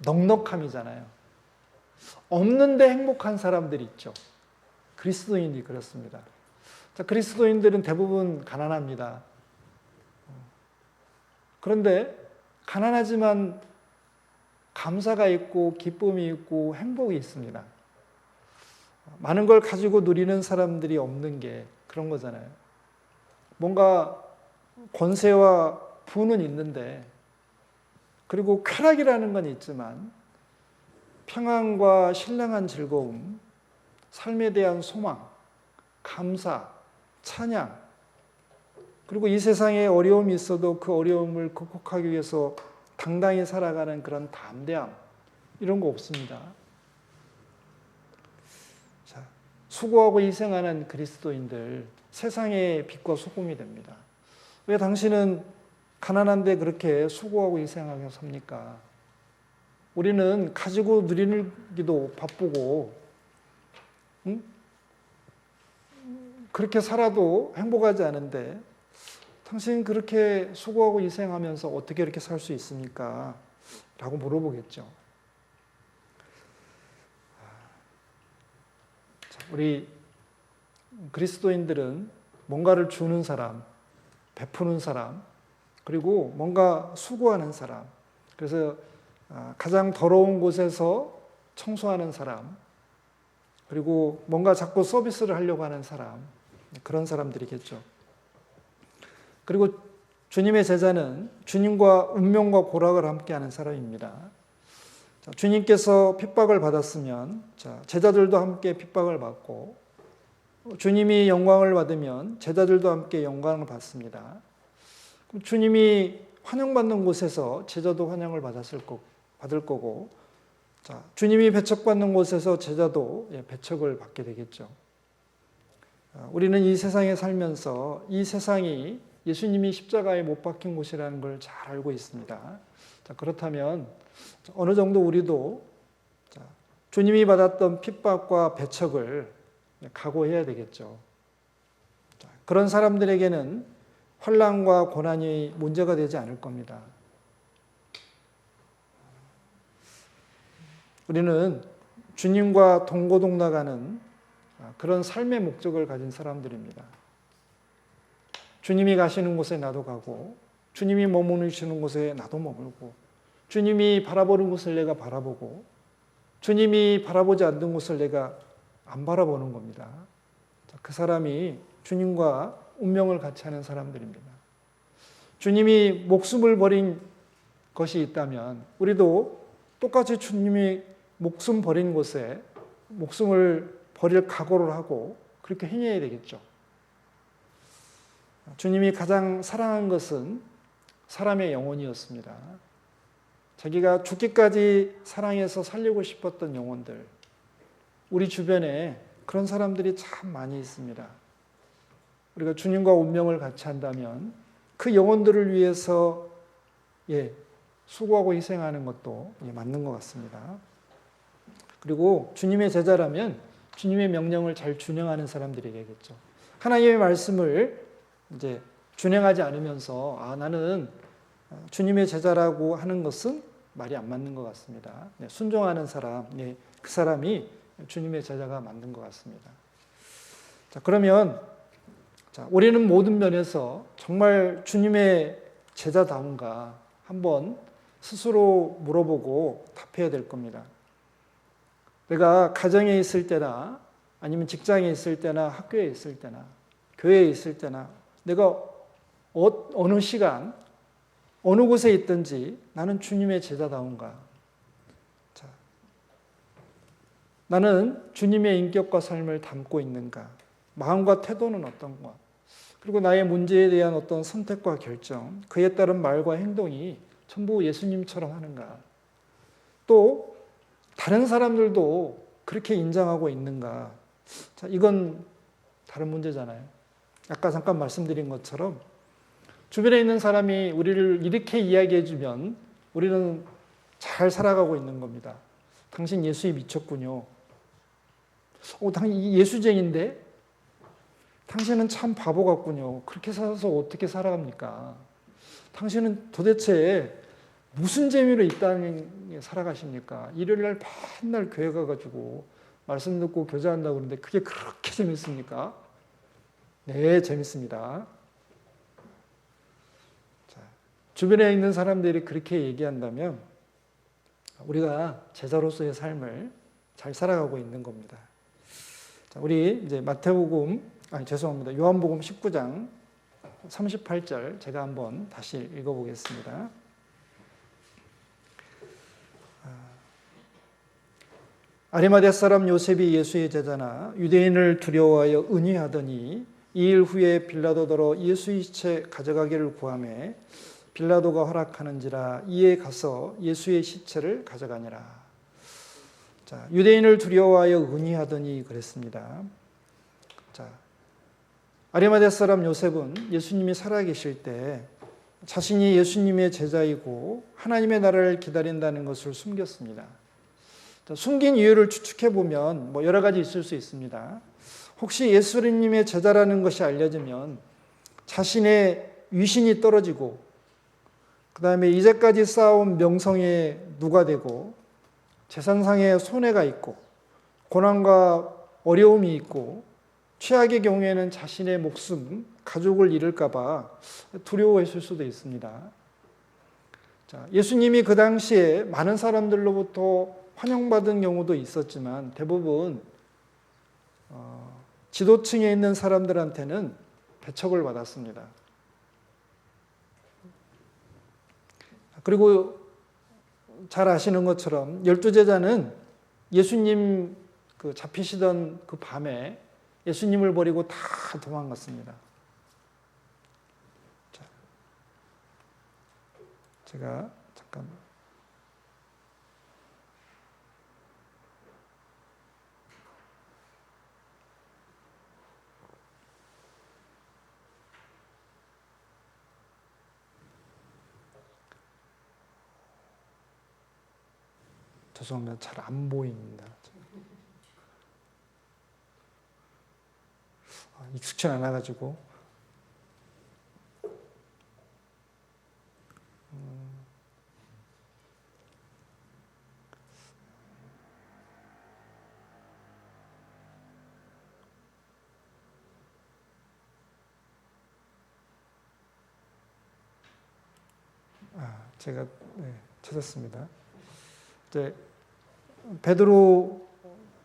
넉넉함이잖아요. 없는데 행복한 사람들이 있죠. 그리스도인이 그렇습니다. 자, 그리스도인들은 대부분 가난합니다. 그런데 가난하지만 감사가 있고 기쁨이 있고 행복이 있습니다. 많은 걸 가지고 누리는 사람들이 없는 게 그런 거잖아요. 뭔가 권세와 부는 있는데, 그리고 쾌락이라는 건 있지만 평안과 신령한 즐거움, 삶에 대한 소망, 감사, 찬양, 그리고 이 세상에 어려움이 있어도 그 어려움을 극복하기 위해서 당당히 살아가는 그런 담대함, 이런 거 없습니다. 자, 수고하고 희생하는 그리스도인들, 세상의 빛과 소금이 됩니다. 왜 당신은 가난한데 그렇게 수고하고 희생하며 삽니까? 우리는 가지고 누리기도 바쁘고, 그렇게 살아도 행복하지 않은데 당신 그렇게 수고하고 희생하면서 어떻게 이렇게 살 수 있습니까? 라고 물어보겠죠. 우리 그리스도인들은 뭔가를 주는 사람, 베푸는 사람, 그리고 뭔가 수고하는 사람, 그래서 가장 더러운 곳에서 청소하는 사람, 그리고 뭔가 자꾸 서비스를 하려고 하는 사람, 그런 사람들이겠죠. 그리고 주님의 제자는 주님과 운명과 고락을 함께하는 사람입니다. 주님께서 핍박을 받았으면 제자들도 함께 핍박을 받고, 주님이 영광을 받으면 제자들도 함께 영광을 받습니다. 주님이 환영받는 곳에서 제자도 환영을 받을 거고, 주님이 배척받는 곳에서 제자도 배척을 받게 되겠죠. 우리는 이 세상에 살면서 이 세상이 예수님이 십자가에 못 박힌 곳이라는 걸 잘 알고 있습니다. 그렇다면 어느 정도 우리도 주님이 받았던 핍박과 배척을 각오해야 되겠죠. 그런 사람들에게는 환난과 고난이 문제가 되지 않을 겁니다. 우리는 주님과 동고동락하는 그런 삶의 목적을 가진 사람들입니다. 주님이 가시는 곳에 나도 가고, 주님이 머무르시는 곳에 나도 머물고, 주님이 바라보는 곳을 내가 바라보고, 주님이 바라보지 않는 곳을 내가 안 바라보는 겁니다. 그 사람이 주님과 운명을 같이 하는 사람들입니다. 주님이 목숨을 버린 것이 있다면 우리도 똑같이 주님이 목숨 버린 곳에 목숨을 버릴 각오를 하고 그렇게 행해야 되겠죠. 주님이 가장 사랑한 것은 사람의 영혼이었습니다. 자기가 죽기까지 사랑해서 살리고 싶었던 영혼들, 우리 주변에 그런 사람들이 참 많이 있습니다. 우리가 주님과 운명을 같이 한다면 그 영혼들을 위해서 수고하고 희생하는 것도 맞는 것 같습니다. 그리고 주님의 제자라면 주님의 명령을 잘 준행하는 사람들이겠죠. 하나님의 말씀을 이제 준행하지 않으면서 나는 주님의 제자라고 하는 것은 말이 안 맞는 것 같습니다. 순종하는 사람, 그 사람이 주님의 제자가 맞는 것 같습니다. 자, 그러면 우리는 모든 면에서 정말 주님의 제자다운가 한번 스스로 물어보고 답해야 될 겁니다. 내가 가정에 있을 때나 아니면 직장에 있을 때나 학교에 있을 때나 교회에 있을 때나 내가 어느 시간 어느 곳에 있든지 나는 주님의 제자다운가. 나는 주님의 인격과 삶을 담고 있는가? 마음과 태도는 어떤가? 그리고 나의 문제에 대한 어떤 선택과 결정, 그에 따른 말과 행동이 전부 예수님처럼 하는가? 또 다른 사람들도 그렇게 인정하고 있는가? 자, 이건 다른 문제잖아요. 아까 잠깐 말씀드린 것처럼 주변에 있는 사람이 우리를 이렇게 이야기해 주면 우리는 잘 살아가고 있는 겁니다. 당신 예수에 미쳤군요. 당신 예수쟁인데? 당신은 참 바보 같군요. 그렇게 살아서 어떻게 살아갑니까? 당신은 도대체 무슨 재미로 이 땅에 살아가십니까? 일요일날 맨날 교회 가가지고 말씀 듣고 교제한다고 그러는데 그게 그렇게 재밌습니까? 네, 재밌습니다. 자, 주변에 있는 사람들이 그렇게 얘기한다면 우리가 제자로서의 삶을 잘 살아가고 있는 겁니다. 자, 우리 이제 요한복음 19장 38절 제가 한번 다시 읽어보겠습니다. 아리마대 사람 요셉이 예수의 제자나 유대인을 두려워하여 은휘하더니 2일 후에 빌라도더러 예수의 시체 가져가기를 구하매 빌라도가 허락하는지라 이에 가서 예수의 시체를 가져가니라. 자, 유대인을 두려워하여 은휘하더니 그랬습니다. 자, 아리마대 사람 요셉은 예수님이 살아계실 때 자신이 예수님의 제자이고 하나님의 나라를 기다린다는 것을 숨겼습니다. 숨긴 이유를 추측해 보면 여러 가지 있을 수 있습니다. 혹시 예수님의 제자라는 것이 알려지면 자신의 위신이 떨어지고 그 다음에 이제까지 쌓아온 명성에 누가 되고 재산상의 손해가 있고 고난과 어려움이 있고 최악의 경우에는 자신의 목숨, 가족을 잃을까 봐 두려워했을 수도 있습니다. 자, 예수님이 그 당시에 많은 사람들로부터 환영받은 경우도 있었지만 대부분 지도층에 있는 사람들한테는 배척을 받았습니다. 그리고 잘 아시는 것처럼 12제자는 예수님 잡히시던 그 밤에 예수님을 버리고 다 도망갔습니다. 자, 제가 잠깐 죄송합니다. 잘 안 보입니다. 익숙치 않아가지고. 제가 찾았습니다. 이제 베드로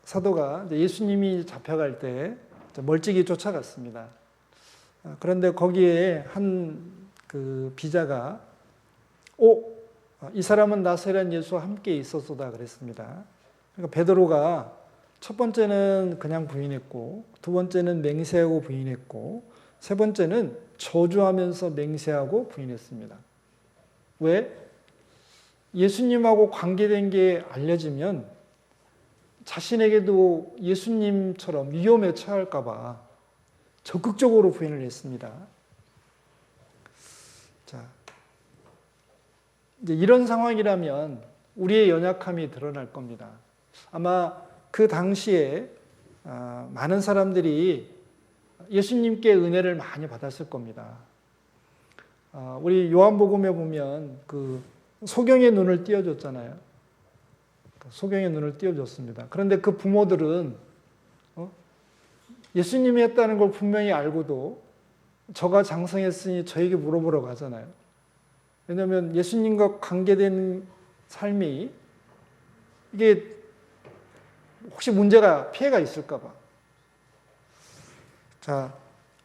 사도가 예수님이 잡혀갈 때 멀찍이 쫓아갔습니다. 그런데 거기에 한 그 비자가 이 사람은 나사렛 예수와 함께 있었소다 그랬습니다. 그러니까 베드로가 첫 번째는 그냥 부인했고 두 번째는 맹세하고 부인했고 세 번째는 저주하면서 맹세하고 부인했습니다. 왜? 예수님하고 관계된 게 알려지면 자신에게도 예수님처럼 위험에 처할까 봐 적극적으로 부인을 했습니다. 자, 이제 이런 상황이라면 우리의 연약함이 드러날 겁니다. 아마 그 당시에 많은 사람들이 예수님께 은혜를 많이 받았을 겁니다. 우리 요한복음에 보면 그 소경의 눈을 띄워줬잖아요. 소경의 눈을 띄워줬습니다. 그런데 그 부모들은 예수님이 했다는 걸 분명히 알고도 저가 장성했으니 저에게 물어보러 가잖아요. 왜냐하면 예수님과 관계된 삶이 이게 혹시 피해가 있을까 봐. 자,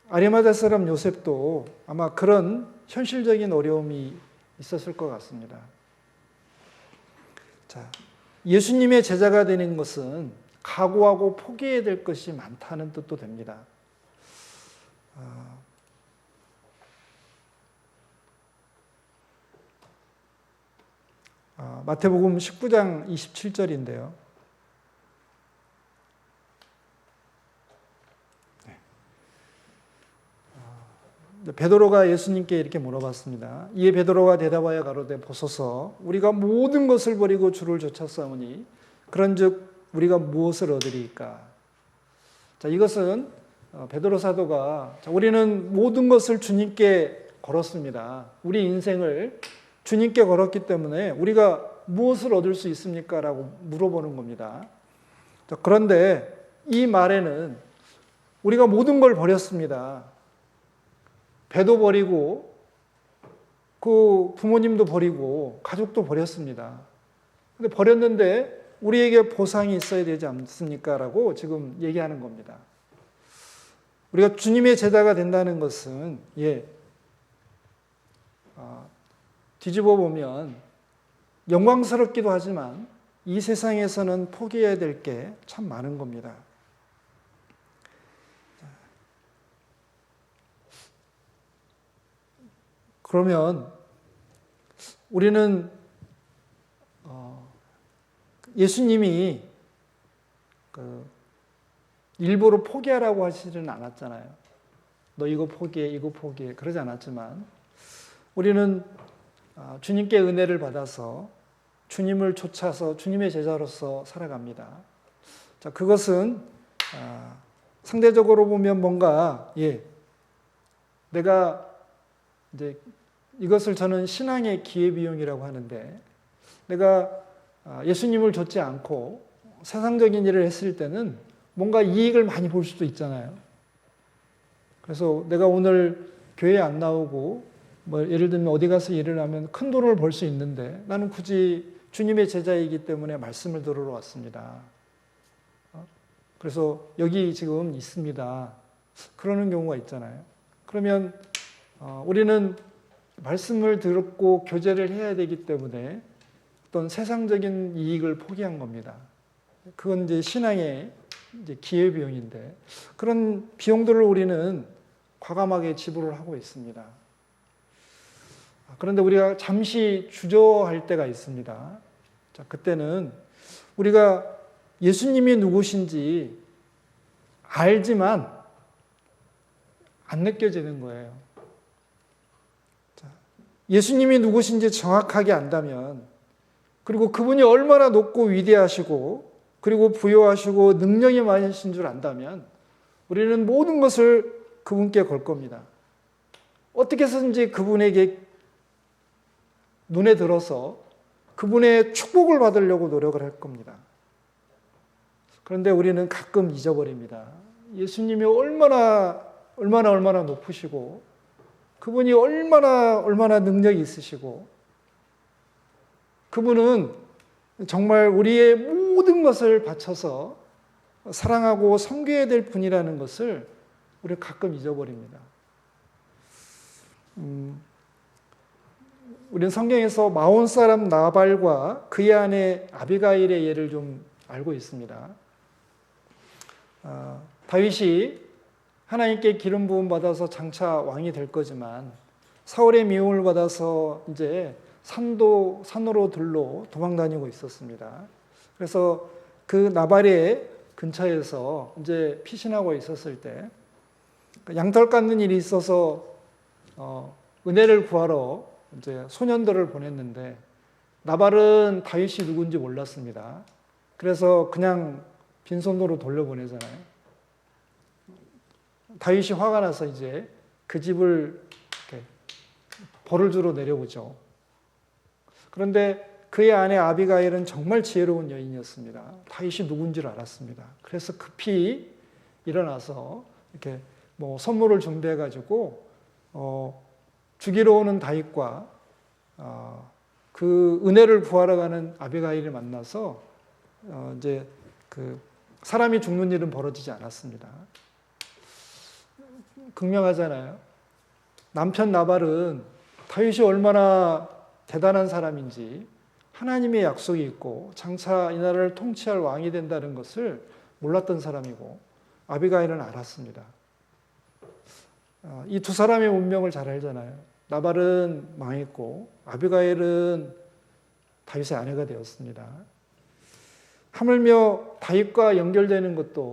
아리마대 사람 요셉도 아마 그런 현실적인 어려움이 있었을 것 같습니다. 자, 예수님의 제자가 되는 것은 각오하고 포기해야 될 것이 많다는 뜻도 됩니다. 마태복음 19장 27절인데요. 베드로가 예수님께 이렇게 물어봤습니다. 이에 베드로가 대답하여 가로되 보소서 우리가 모든 것을 버리고 주를 쫓았사오니 그런즉 우리가 무엇을 얻으리이까? 자, 이것은 베드로 사도가 우리는 모든 것을 주님께 걸었습니다. 우리 인생을 주님께 걸었기 때문에 우리가 무엇을 얻을 수 있습니까? 라고 물어보는 겁니다. 자, 그런데 이 말에는 우리가 모든 걸 버렸습니다. 배도 버리고 그 부모님도 버리고 가족도 버렸습니다. 근데 버렸는데 우리에게 보상이 있어야 되지 않습니까? 라고 지금 얘기하는 겁니다. 우리가 주님의 제자가 된다는 것은 뒤집어 보면 영광스럽기도 하지만 이 세상에서는 포기해야 될 게 참 많은 겁니다. 그러면 우리는 예수님이 일부러 포기하라고 하시지는 않았잖아요. 너 이거 포기해, 이거 포기해. 그러지 않았지만 우리는 주님께 은혜를 받아서 주님을 쫓아서 주님의 제자로서 살아갑니다. 자, 그것은 상대적으로 보면 뭔가 내가 이제 이것을 저는 신앙의 기회비용이라고 하는데 내가 예수님을 좇지 않고 세상적인 일을 했을 때는 뭔가 이익을 많이 볼 수도 있잖아요. 그래서 내가 오늘 교회에 안 나오고 뭐 예를 들면 어디 가서 일을 하면 큰 돈을 벌 수 있는데 나는 굳이 주님의 제자이기 때문에 말씀을 들으러 왔습니다. 그래서 여기 지금 있습니다. 그러는 경우가 있잖아요. 그러면 우리는 말씀을 듣고 교제를 해야 되기 때문에 어떤 세상적인 이익을 포기한 겁니다. 그건 이제 신앙의 이제 기회비용인데 그런 비용들을 우리는 과감하게 지불을 하고 있습니다. 그런데 우리가 잠시 주저할 때가 있습니다. 자, 그때는 우리가 예수님이 누구신지 알지만 안 느껴지는 거예요. 자, 예수님이 누구신지 정확하게 안다면 그리고 그분이 얼마나 높고 위대하시고 그리고 부요하시고 능력이 많으신 줄 안다면 우리는 모든 것을 그분께 걸 겁니다. 어떻게 해서든지 그분에게 눈에 들어서 그분의 축복을 받으려고 노력을 할 겁니다. 그런데 우리는 가끔 잊어버립니다. 예수님이 얼마나 높으시고 그분이 얼마나 능력이 있으시고 그분은 정말 우리의 모든 것을 바쳐서 사랑하고 섬겨야 될 분이라는 것을 우리가 가끔 잊어버립니다. 우리는 성경에서 마온 사람 나발과 그의 아내 아비가일의 예를 좀 알고 있습니다. 다윗이 하나님께 기름 부음 받아서 장차 왕이 될 거지만 사울의 미움을 받아서 이제 산으로 들로 도망 다니고 있었습니다. 그래서 그 나발의 근처에서 이제 피신하고 있었을 때 양털 깎는 일이 있어서 은혜를 구하러 이제 소년들을 보냈는데 나발은 다윗이 누군지 몰랐습니다. 그래서 그냥 빈손으로 돌려보내잖아요. 다윗이 화가 나서 이제 그 집을 이렇게 벌을 주러 내려오죠. 그런데 그의 아내 아비가일은 정말 지혜로운 여인이었습니다. 다윗이 누군지를 알았습니다. 그래서 급히 일어나서 이렇게 뭐 선물을 준비해가지고 죽이러 오는 다윗과 그 은혜를 구하러 가는 아비가일을 만나서 이제 그 사람이 죽는 일은 벌어지지 않았습니다. 극명하잖아요. 남편 나발은 다윗이 얼마나 대단한 사람인지 하나님의 약속이 있고 장차 이 나라를 통치할 왕이 된다는 것을 몰랐던 사람이고 아비가일은 알았습니다. 이 두 사람의 운명을 잘 알잖아요. 나발은 망했고 아비가일은 다윗의 아내가 되었습니다. 하물며 다윗과 연결되는 것도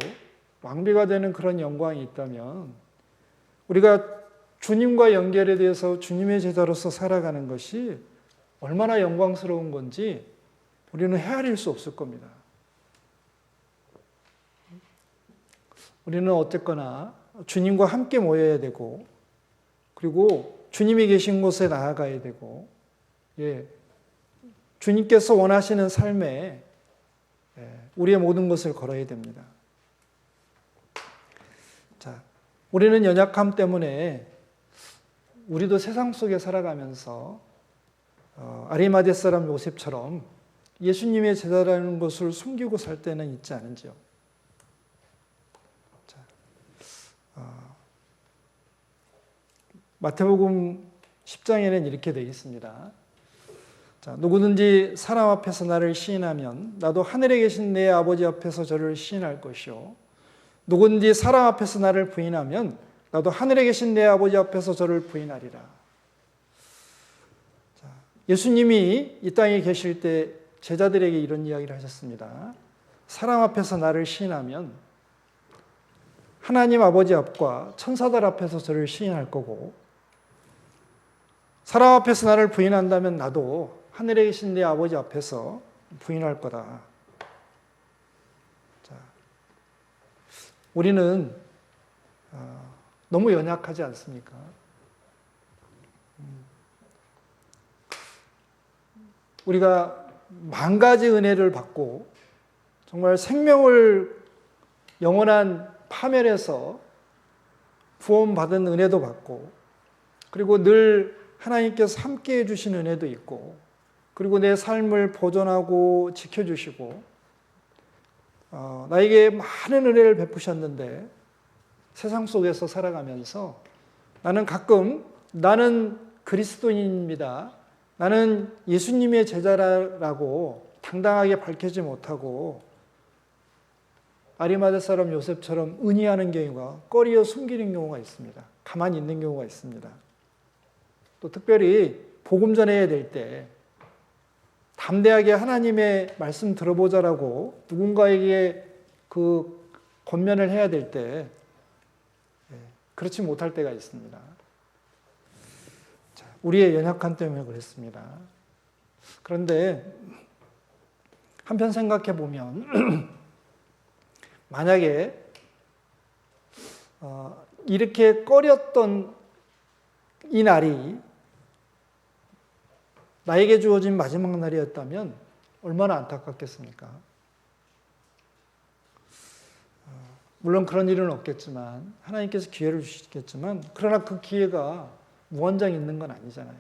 왕비가 되는 그런 영광이 있다면 우리가 주님과 연결에 대해서 주님의 제자로서 살아가는 것이 얼마나 영광스러운 건지 우리는 헤아릴 수 없을 겁니다. 우리는 어쨌거나 주님과 함께 모여야 되고 그리고 주님이 계신 곳에 나아가야 되고 주님께서 원하시는 삶에 우리의 모든 것을 걸어야 됩니다. 자, 우리는 연약함 때문에 우리도 세상 속에 살아가면서 아리마대 사람 요셉처럼 예수님의 제자라는 것을 숨기고 살 때는 있지 않은지요. 자, 마태복음 10장에는 이렇게 되어 있습니다. 자, 누구든지 사람 앞에서 나를 시인하면 나도 하늘에 계신 내 아버지 앞에서 저를 시인할 것이요. 누구든지 사람 앞에서 나를 부인하면 나도 하늘에 계신 내 아버지 앞에서 저를 부인하리라. 자, 예수님이 이 땅에 계실 때 제자들에게 이런 이야기를 하셨습니다. 사람 앞에서 나를 시인하면 하나님 아버지 앞과 천사들 앞에서 저를 시인할 거고 사람 앞에서 나를 부인한다면 나도 하늘에 계신 내 아버지 앞에서 부인할 거다. 자, 우리는 너무 연약하지 않습니까? 우리가 만 가지 은혜를 받고 정말 생명을 영원한 파멸에서 구원받은 은혜도 받고 그리고 늘 하나님께서 함께 해주신 은혜도 있고 그리고 내 삶을 보존하고 지켜주시고 나에게 많은 은혜를 베푸셨는데 세상 속에서 살아가면서 나는 가끔 나는 그리스도인입니다. 나는 예수님의 제자라고 당당하게 밝히지 못하고 아리마대 사람 요셉처럼 은희하는 경우가 꺼리어 숨기는 경우가 있습니다. 가만히 있는 경우가 있습니다. 또 특별히 복음 전해야 될 때 담대하게 하나님의 말씀 들어보자라고 누군가에게 그 권면을 해야 될 때 그렇지 못할 때가 있습니다. 자, 우리의 연약함 때문에 그렇습니다. 그런데 한편 생각해 보면 만약에 이렇게 꺼렸던 이 날이 나에게 주어진 마지막 날이었다면 얼마나 안타깝겠습니까? 물론 그런 일은 없겠지만 하나님께서 기회를 주시겠지만 그러나 그 기회가 무한정 있는 건 아니잖아요.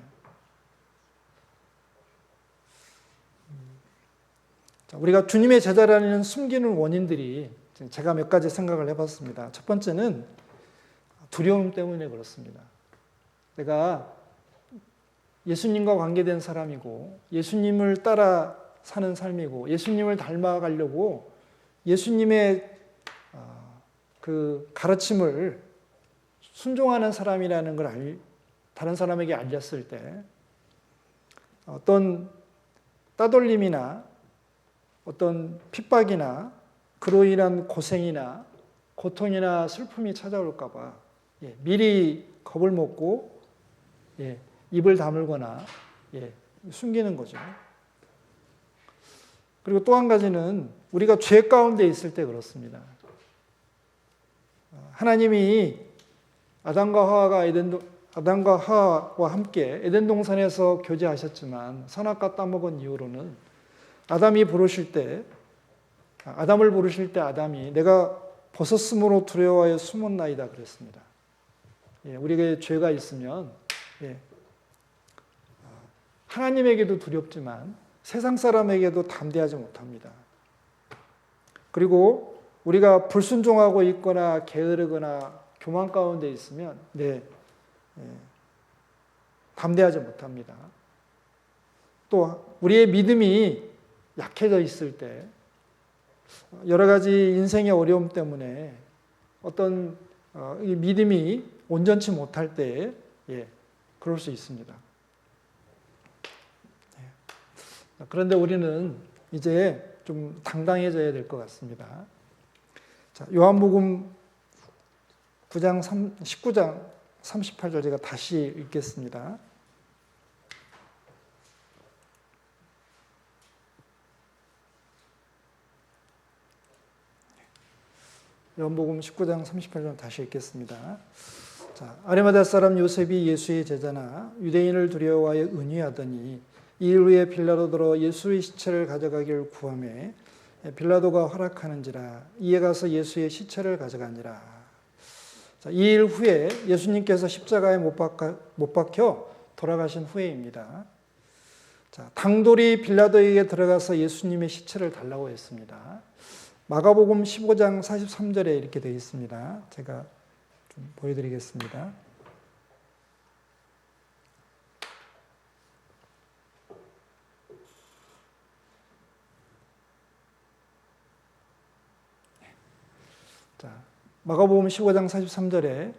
우리가 주님의 제자라는 숨기는 원인들이 제가 몇 가지 생각을 해봤습니다. 첫 번째는 두려움 때문에 그렇습니다. 내가 예수님과 관계된 사람이고 예수님을 따라 사는 삶이고 예수님을 닮아가려고 예수님의 그 가르침을 순종하는 사람이라는 걸 다른 사람에게 알렸을 때 어떤 따돌림이나 어떤 핍박이나 그로 인한 고생이나 고통이나 슬픔이 찾아올까 봐 미리 겁을 먹고 입을 다물거나 숨기는 거죠. 그리고 또 한 가지는 우리가 죄 가운데 있을 때 그렇습니다. 하나님이 아담과 하와와 함께 에덴 동산에서 교제하셨지만 선악과 따먹은 이후로는 아담을 부르실 때 아담이 내가 벗었으므로 두려워하여 숨었나이다 그랬습니다. 우리에게 죄가 있으면 하나님에게도 두렵지만 세상 사람에게도 담대하지 못합니다. 그리고 우리가 불순종하고 있거나 게으르거나 교만 가운데 있으면 담대하지 못합니다. 또 우리의 믿음이 약해져 있을 때 여러 가지 인생의 어려움 때문에 어떤 이 믿음이 온전치 못할 때 그럴 수 있습니다. 그런데 우리는 이제 좀 당당해져야 될 것 같습니다. 자, 요한복음 19장 38절 제가 다시 읽겠습니다. 요한복음 19장 38절 다시 읽겠습니다. 자, 아리마다 사람 요셉이 예수의 제자나 유대인을 두려워하여 은유하더니 이일 후에 빌라도더러 예수의 시체를 가져가기를 구하매 빌라도가 허락하는지라 이에 가서 예수의 시체를 가져가니라. 자, 이일 후에 예수님께서 십자가에 못 박혀 돌아가신 후에입니다. 자, 당돌이 빌라도에게 들어가서 예수님의 시체를 달라고 했습니다. 마가복음 15장 43절에 이렇게 되어 있습니다. 제가 좀 보여드리겠습니다. 자, 마가복음 15장 43절에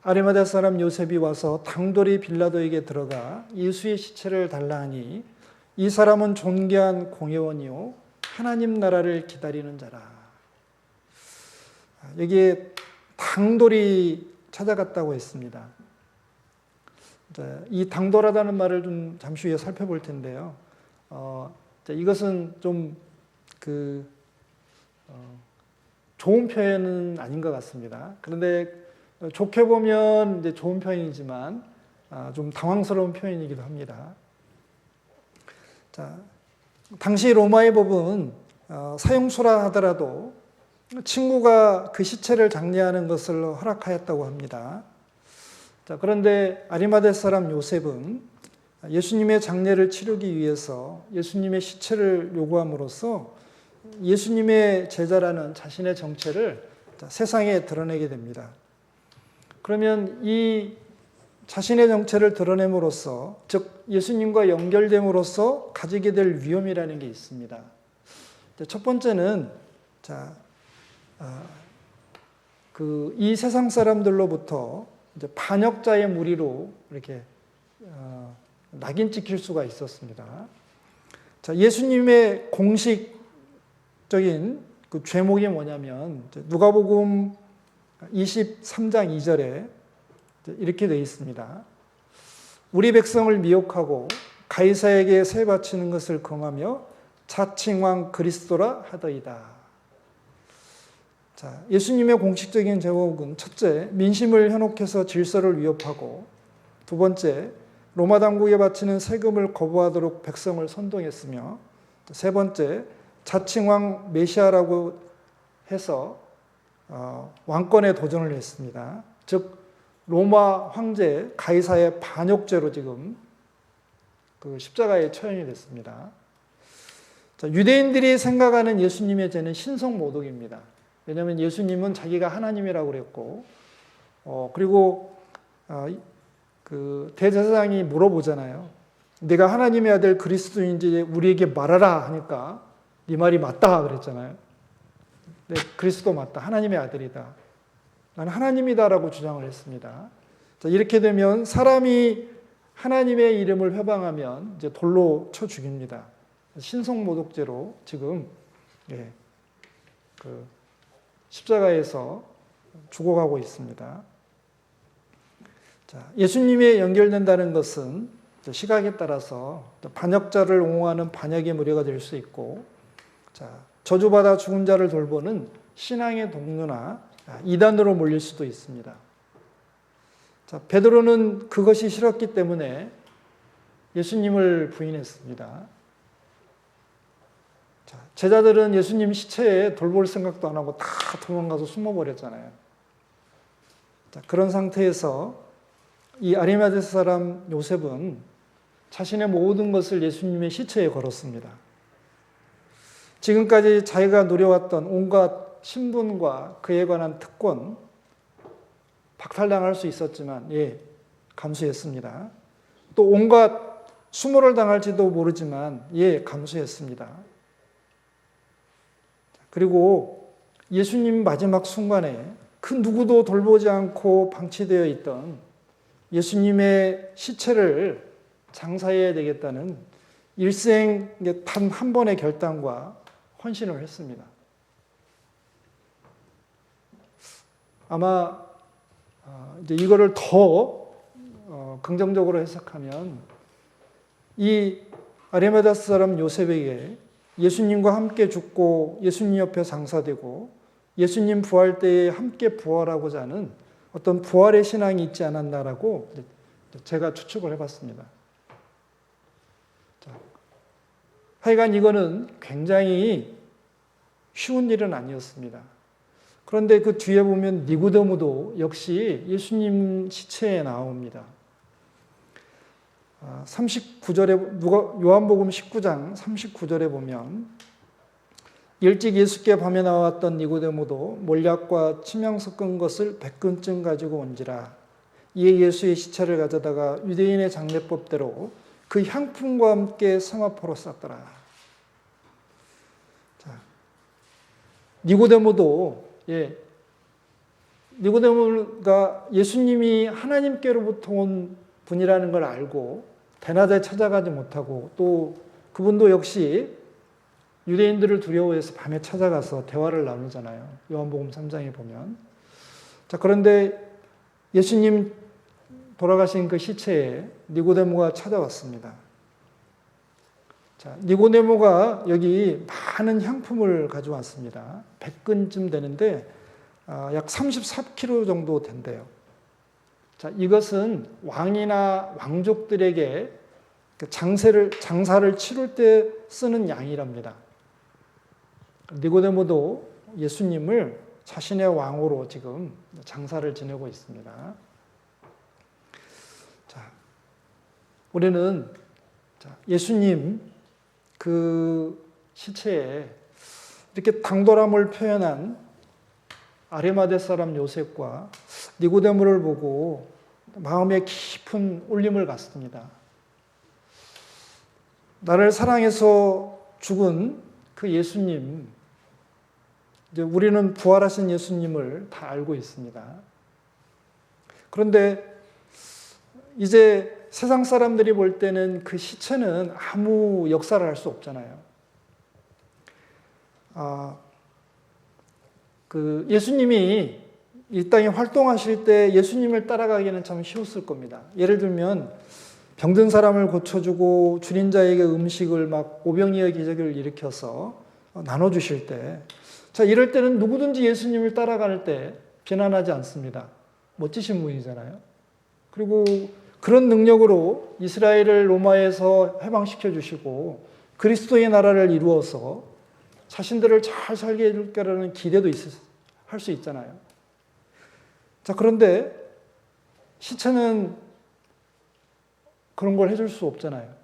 아리마다 사람 요셉이 와서 당돌이 빌라도에게 들어가 예수의 시체를 달라 하니 이 사람은 존귀한 공회원이요 하나님 나라를 기다리는 자라. 여기에 당돌이 찾아갔다고 했습니다. 이 당돌하다는 말을 좀 잠시 후에 살펴볼 텐데요. 이것은 좀 좋은 표현은 아닌 것 같습니다. 그런데 좋게 보면 이제 좋은 표현이지만 좀 당황스러운 표현이기도 합니다. 자, 당시 로마의 법은 사형수라 하더라도 친구가 그 시체를 장례하는 것을 허락하였다고 합니다. 자, 그런데 아리마대 사람 요셉은 예수님의 장례를 치르기 위해서 예수님의 시체를 요구함으로써 예수님의 제자라는 자신의 정체를 세상에 드러내게 됩니다. 그러면 이 자신의 정체를 드러냄으로써, 즉 예수님과 연결됨으로써 가지게 될 위험이라는 게 있습니다. 첫 번째는 이 세상 사람들로부터 이제 반역자의 무리로 이렇게 낙인 찍힐 수가 있었습니다. 자, 예수님의 공식적인 그 죄목이 뭐냐면 누가복음 23장 2절에 이렇게 되어 있습니다. 우리 백성을 미혹하고 가이사에게 세 바치는 것을 금하며 자칭왕 그리스도라 하더이다. 자, 예수님의 공식적인 제목은 첫째, 민심을 현혹해서 질서를 위협하고, 두 번째, 로마 당국에 바치는 세금을 거부하도록 백성을 선동했으며, 세 번째, 자칭왕 메시아라고 해서 왕권에 도전을 했습니다. 즉 로마 황제 가이사의 반역죄로 지금 그 십자가에 처형이 됐습니다. 자, 유대인들이 생각하는 예수님의 죄는 신성모독입니다. 왜냐하면 예수님은 자기가 하나님이라고 그랬고, 그리고 그 대제사장이 물어보잖아요. 내가 하나님의 아들 그리스도인지 우리에게 말하라 하니까 네 말이 맞다 그랬잖아요. 네, 그리스도 맞다. 하나님의 아들이다. 나는 하나님이다라고 주장을 했습니다. 자, 이렇게 되면 사람이 하나님의 이름을 회방하면 이제 돌로 쳐 죽입니다. 신성모독죄로 지금 그 십자가에서 죽어가고 있습니다. 자, 예수님에 연결된다는 것은 시각에 따라서 반역자를 옹호하는 반역의 무리가 될 수 있고, 자, 저주받아 죽은 자를 돌보는 신앙의 동료나 이단으로 몰릴 수도 있습니다. 자, 베드로는 그것이 싫었기 때문에 예수님을 부인했습니다. 자, 제자들은 예수님 시체에 돌볼 생각도 안 하고 다 도망가서 숨어버렸잖아요. 자, 그런 상태에서 이 아리마대 사람 요셉은 자신의 모든 것을 예수님의 시체에 걸었습니다. 지금까지 자기가 누려왔던 온갖 신분과 그에 관한 특권 박탈당할 수 있었지만 감수했습니다. 또 온갖 수모를 당할지도 모르지만 감수했습니다. 그리고 예수님 마지막 순간에 그 누구도 돌보지 않고 방치되어 있던 예수님의 시체를 장사해야 되겠다는 일생 단 한 번의 결단과 헌신을 했습니다. 아마 이제 이거를 더 긍정적으로 해석하면 이 아리마다스 사람 요셉에게 예수님과 함께 죽고 예수님 옆에 장사되고 예수님 부활 때에 함께 부활하고자 하는 어떤 부활의 신앙이 있지 않았나라고 제가 추측을 해봤습니다. 자, 하여간 이거는 굉장히 쉬운 일은 아니었습니다. 그런데 그 뒤에 보면 니고데모도 역시 예수님 시체에 나옵니다. 39절에 요한복음 19장 39절에 보면 일찍 예수께 밤에 나왔던 니고데모도 몰약과 침향 섞은 것을 100근쯤 가지고 온지라. 이에 예수의 시체를 가져다가 유대인의 장례법대로 그 향품과 함께 성화포로 쌌더라. 자, 니고데모가 예수님이 하나님께로부터 온 분이라는 걸 알고 대낮에 찾아가지 못하고 또 그분도 역시 유대인들을 두려워해서 밤에 찾아가서 대화를 나누잖아요. 요한복음 3장에 보면. 자, 그런데 예수님 돌아가신 그 시체에 니고데모가 찾아왔습니다. 자, 니고데모가 여기 많은 향품을 가져왔습니다. 100근쯤 되는데 약 34kg 정도 된대요. 자, 이것은 왕이나 왕족들에게 장사를 치룰 때 쓰는 양이랍니다. 니고데모도 예수님을 자신의 왕으로 지금 장사를 지내고 있습니다. 자, 우리는 예수님 그 시체에 이렇게 당돌함을 표현한 아리마대 사람 요셉과 니고데모를 보고 마음에 깊은 울림을 갖습니다. 나를 사랑해서 죽은 그 예수님, 이제 우리는 부활하신 예수님을 다 알고 있습니다. 그런데 이제 세상 사람들이 볼 때는 그 시체는 아무 역사를 할 수 없잖아요. 그 예수님이 이 땅에 활동하실 때 예수님을 따라가기는 참 쉬웠을 겁니다. 예를 들면 병든 사람을 고쳐주고 줄인 자에게 음식을 막 오병이어 기적을 일으켜서 나눠주실 때, 자, 이럴 때는 누구든지 예수님을 따라갈 때 비난하지 않습니다. 멋지신 분이잖아요. 그리고 그런 능력으로 이스라엘을 로마에서 해방시켜 주시고 그리스도의 나라를 이루어서 자신들을 잘 살게 해줄 거라는 기대도 할 수 있잖아요. 자, 그런데 시체는 그런 걸 해줄 수 없잖아요.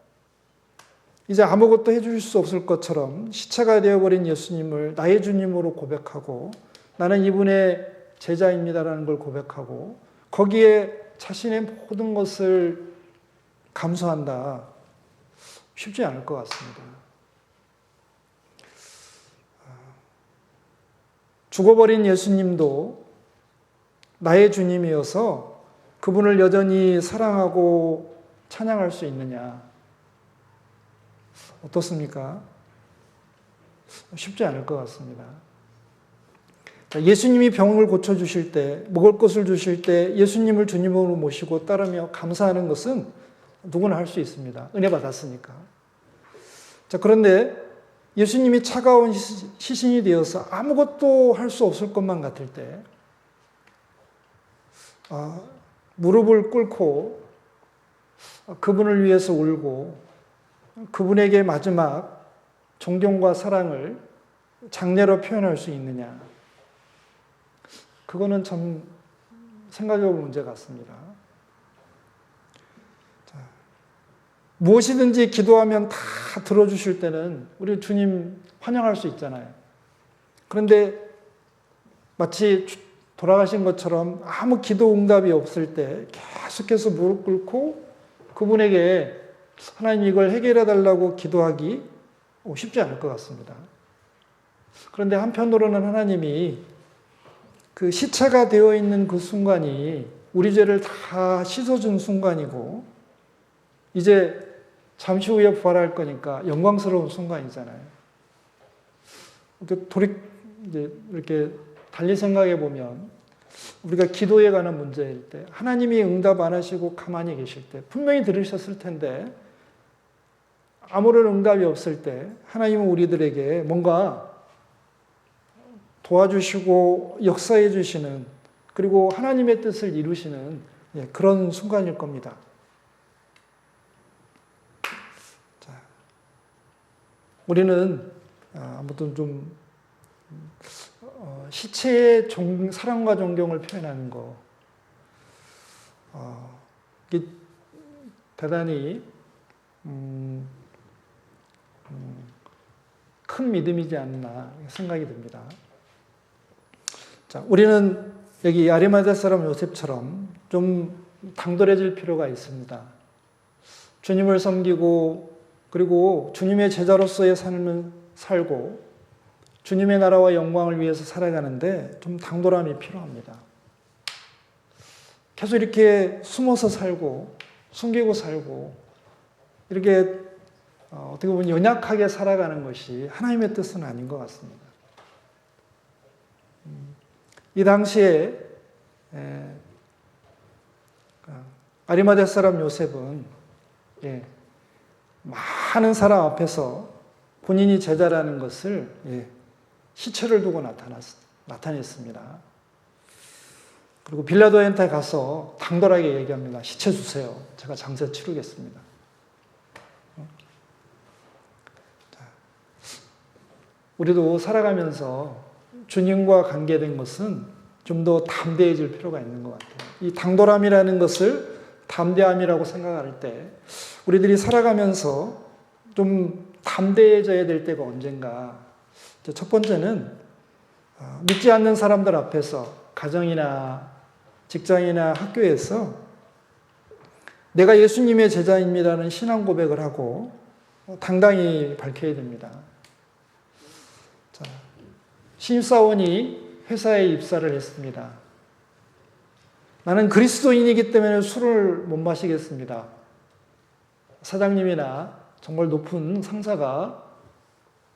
이제 아무것도 해줄 수 없을 것처럼 시체가 되어버린 예수님을 나의 주님으로 고백하고 나는 이분의 제자입니다라는 걸 고백하고 거기에 자신의 모든 것을 감수한다. 쉽지 않을 것 같습니다. 죽어버린 예수님도 나의 주님이어서 그분을 여전히 사랑하고 찬양할 수 있느냐? 어떻습니까? 쉽지 않을 것 같습니다. 예수님이 병을 고쳐주실 때, 먹을 것을 주실 때 예수님을 주님으로 모시고 따르며 감사하는 것은 누구나 할 수 있습니다. 은혜 받았으니까. 자, 그런데 예수님이 차가운 시신이 되어서 아무것도 할 수 없을 것만 같을 때, 무릎을 꿇고 그분을 위해서 울고 그분에게 마지막 존경과 사랑을 장례로 표현할 수 있느냐. 그거는 참 생각해볼 문제 같습니다. 자, 무엇이든지 기도하면 다 들어주실 때는 우리 주님 환영할 수 있잖아요. 그런데 마치 돌아가신 것처럼 아무 기도 응답이 없을 때 계속해서 무릎 꿇고 그분에게 하나님 이걸 해결해 달라고 기도하기 쉽지 않을 것 같습니다. 그런데 한편으로는 하나님이 그 시체가 되어 있는 그 순간이 우리 죄를 다 씻어준 순간이고, 이제 잠시 후에 부활할 거니까 영광스러운 순간이잖아요. 이렇게 달리 생각해 보면, 우리가 기도에 관한 문제일 때, 하나님이 응답 안 하시고 가만히 계실 때, 분명히 들으셨을 텐데, 아무런 응답이 없을 때, 하나님은 우리들에게 뭔가 도와주시고 역사해 주시는, 그리고 하나님의 뜻을 이루시는 그런 순간일 겁니다. 자, 우리는 아무튼 좀 시체의 사랑과 존경을 표현하는 거, 이게 대단히 큰 믿음이지 않나 생각이 듭니다. 자, 우리는 여기 아리마대 사람 요셉처럼 좀 당돌해질 필요가 있습니다. 주님을 섬기고, 그리고 주님의 제자로서의 삶을 살고, 주님의 나라와 영광을 위해서 살아가는데 좀 당돌함이 필요합니다. 계속 이렇게 숨어서 살고, 숨기고 살고, 이렇게 어떻게 보면 연약하게 살아가는 것이 하나님의 뜻은 아닌 것 같습니다. 이 당시에 아리마대 사람 요셉은 많은 사람 앞에서 본인이 제자라는 것을 시체를 두고 나타냈습니다. 그리고 빌라도한테 가서 당돌하게 얘기합니다. 시체 주세요. 제가 장사 치르겠습니다. 우리도 살아가면서 주님과 관계된 것은 좀 더 담대해질 필요가 있는 것 같아요. 이 당돌함이라는 것을 담대함이라고 생각할 때 우리들이 살아가면서 좀 담대해져야 될 때가 언젠가. 첫 번째는 믿지 않는 사람들 앞에서, 가정이나 직장이나 학교에서 내가 예수님의 제자입니다라는 신앙 고백을 하고 당당히 밝혀야 됩니다. 자, 신입사원이 회사에 입사를 했습니다. 나는 그리스도인이기 때문에 술을 못 마시겠습니다. 사장님이나 정말 높은 상사가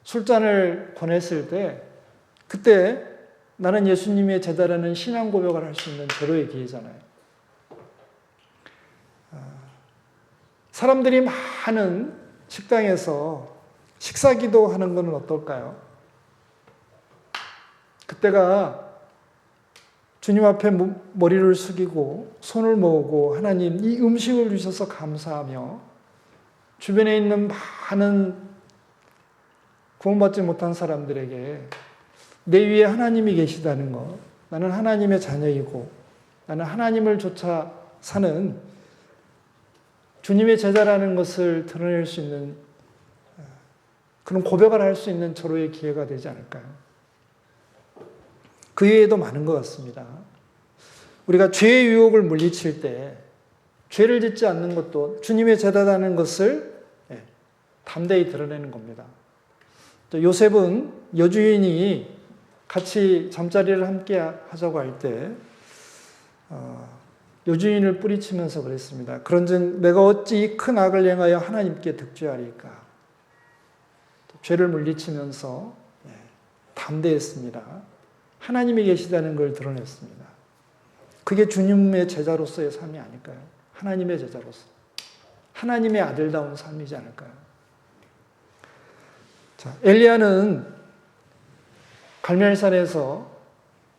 술잔을 권했을 때, 그때 나는 예수님의 제자라는 신앙 고백을 할 수 있는 절호의 기회잖아요. 사람들이 많은 식당에서 식사 기도하는 것은 어떨까요? 그때가 주님 앞에 머리를 숙이고 손을 모으고, 하나님 이 음식을 주셔서 감사하며, 주변에 있는 많은 구원받지 못한 사람들에게 내 위에 하나님이 계시다는 것, 나는 하나님의 자녀이고 나는 하나님을 쫓아 사는 주님의 제자라는 것을 드러낼 수 있는, 그런 고백을 할 수 있는 절호의 기회가 되지 않을까요? 그 외에도 많은 것 같습니다. 우리가 죄의 유혹을 물리칠 때 죄를 짓지 않는 것도 주님의 제자라는 것을 담대히 드러내는 겁니다. 요셉은 여주인이 같이 잠자리를 함께 하자고 할 때 여주인을 뿌리치면서 그랬습니다. 그런즉 내가 어찌 이 큰 악을 행하여 하나님께 득죄하리까. 죄를 물리치면서 담대했습니다. 하나님이 계시다는 걸 드러냈습니다. 그게 주님의 제자로서의 삶이 아닐까요? 하나님의 제자로서. 하나님의 아들다운 삶이지 않을까요? 자, 엘리야는 갈멜산에서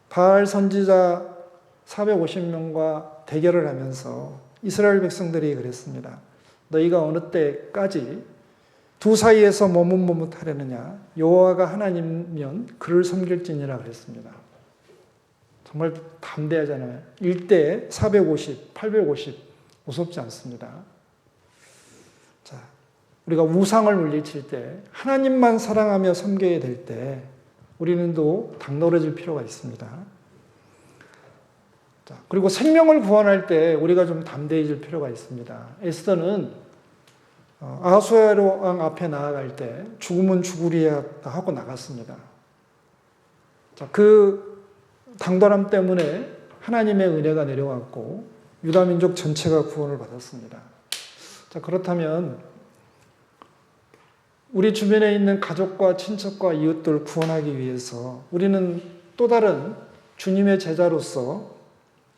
바알 선지자 450명과 대결을 하면서 이스라엘 백성들이 그랬습니다. 너희가 어느 때까지 두 사이에서 머뭇머뭇하려느냐? 여호와가 하나님이면 그를 섬길지니라 그랬습니다. 정말 담대하잖아요. 1대 450, 850 무섭지 않습니다. 자, 우리가 우상을 물리칠 때, 하나님만 사랑하며 섬겨야 될 때 우리는 또 당돌해질 필요가 있습니다. 자, 그리고 생명을 구원할 때 우리가 좀 담대해질 필요가 있습니다. 에스더는 아하수에로 왕 앞에 나아갈 때 죽으면 죽으리야 하고 나갔습니다. 자, 그 당돌함 때문에 하나님의 은혜가 내려왔고 유다 민족 전체가 구원을 받았습니다. 자, 그렇다면 우리 주변에 있는 가족과 친척과 이웃들 구원하기 위해서 우리는 또 다른 주님의 제자로서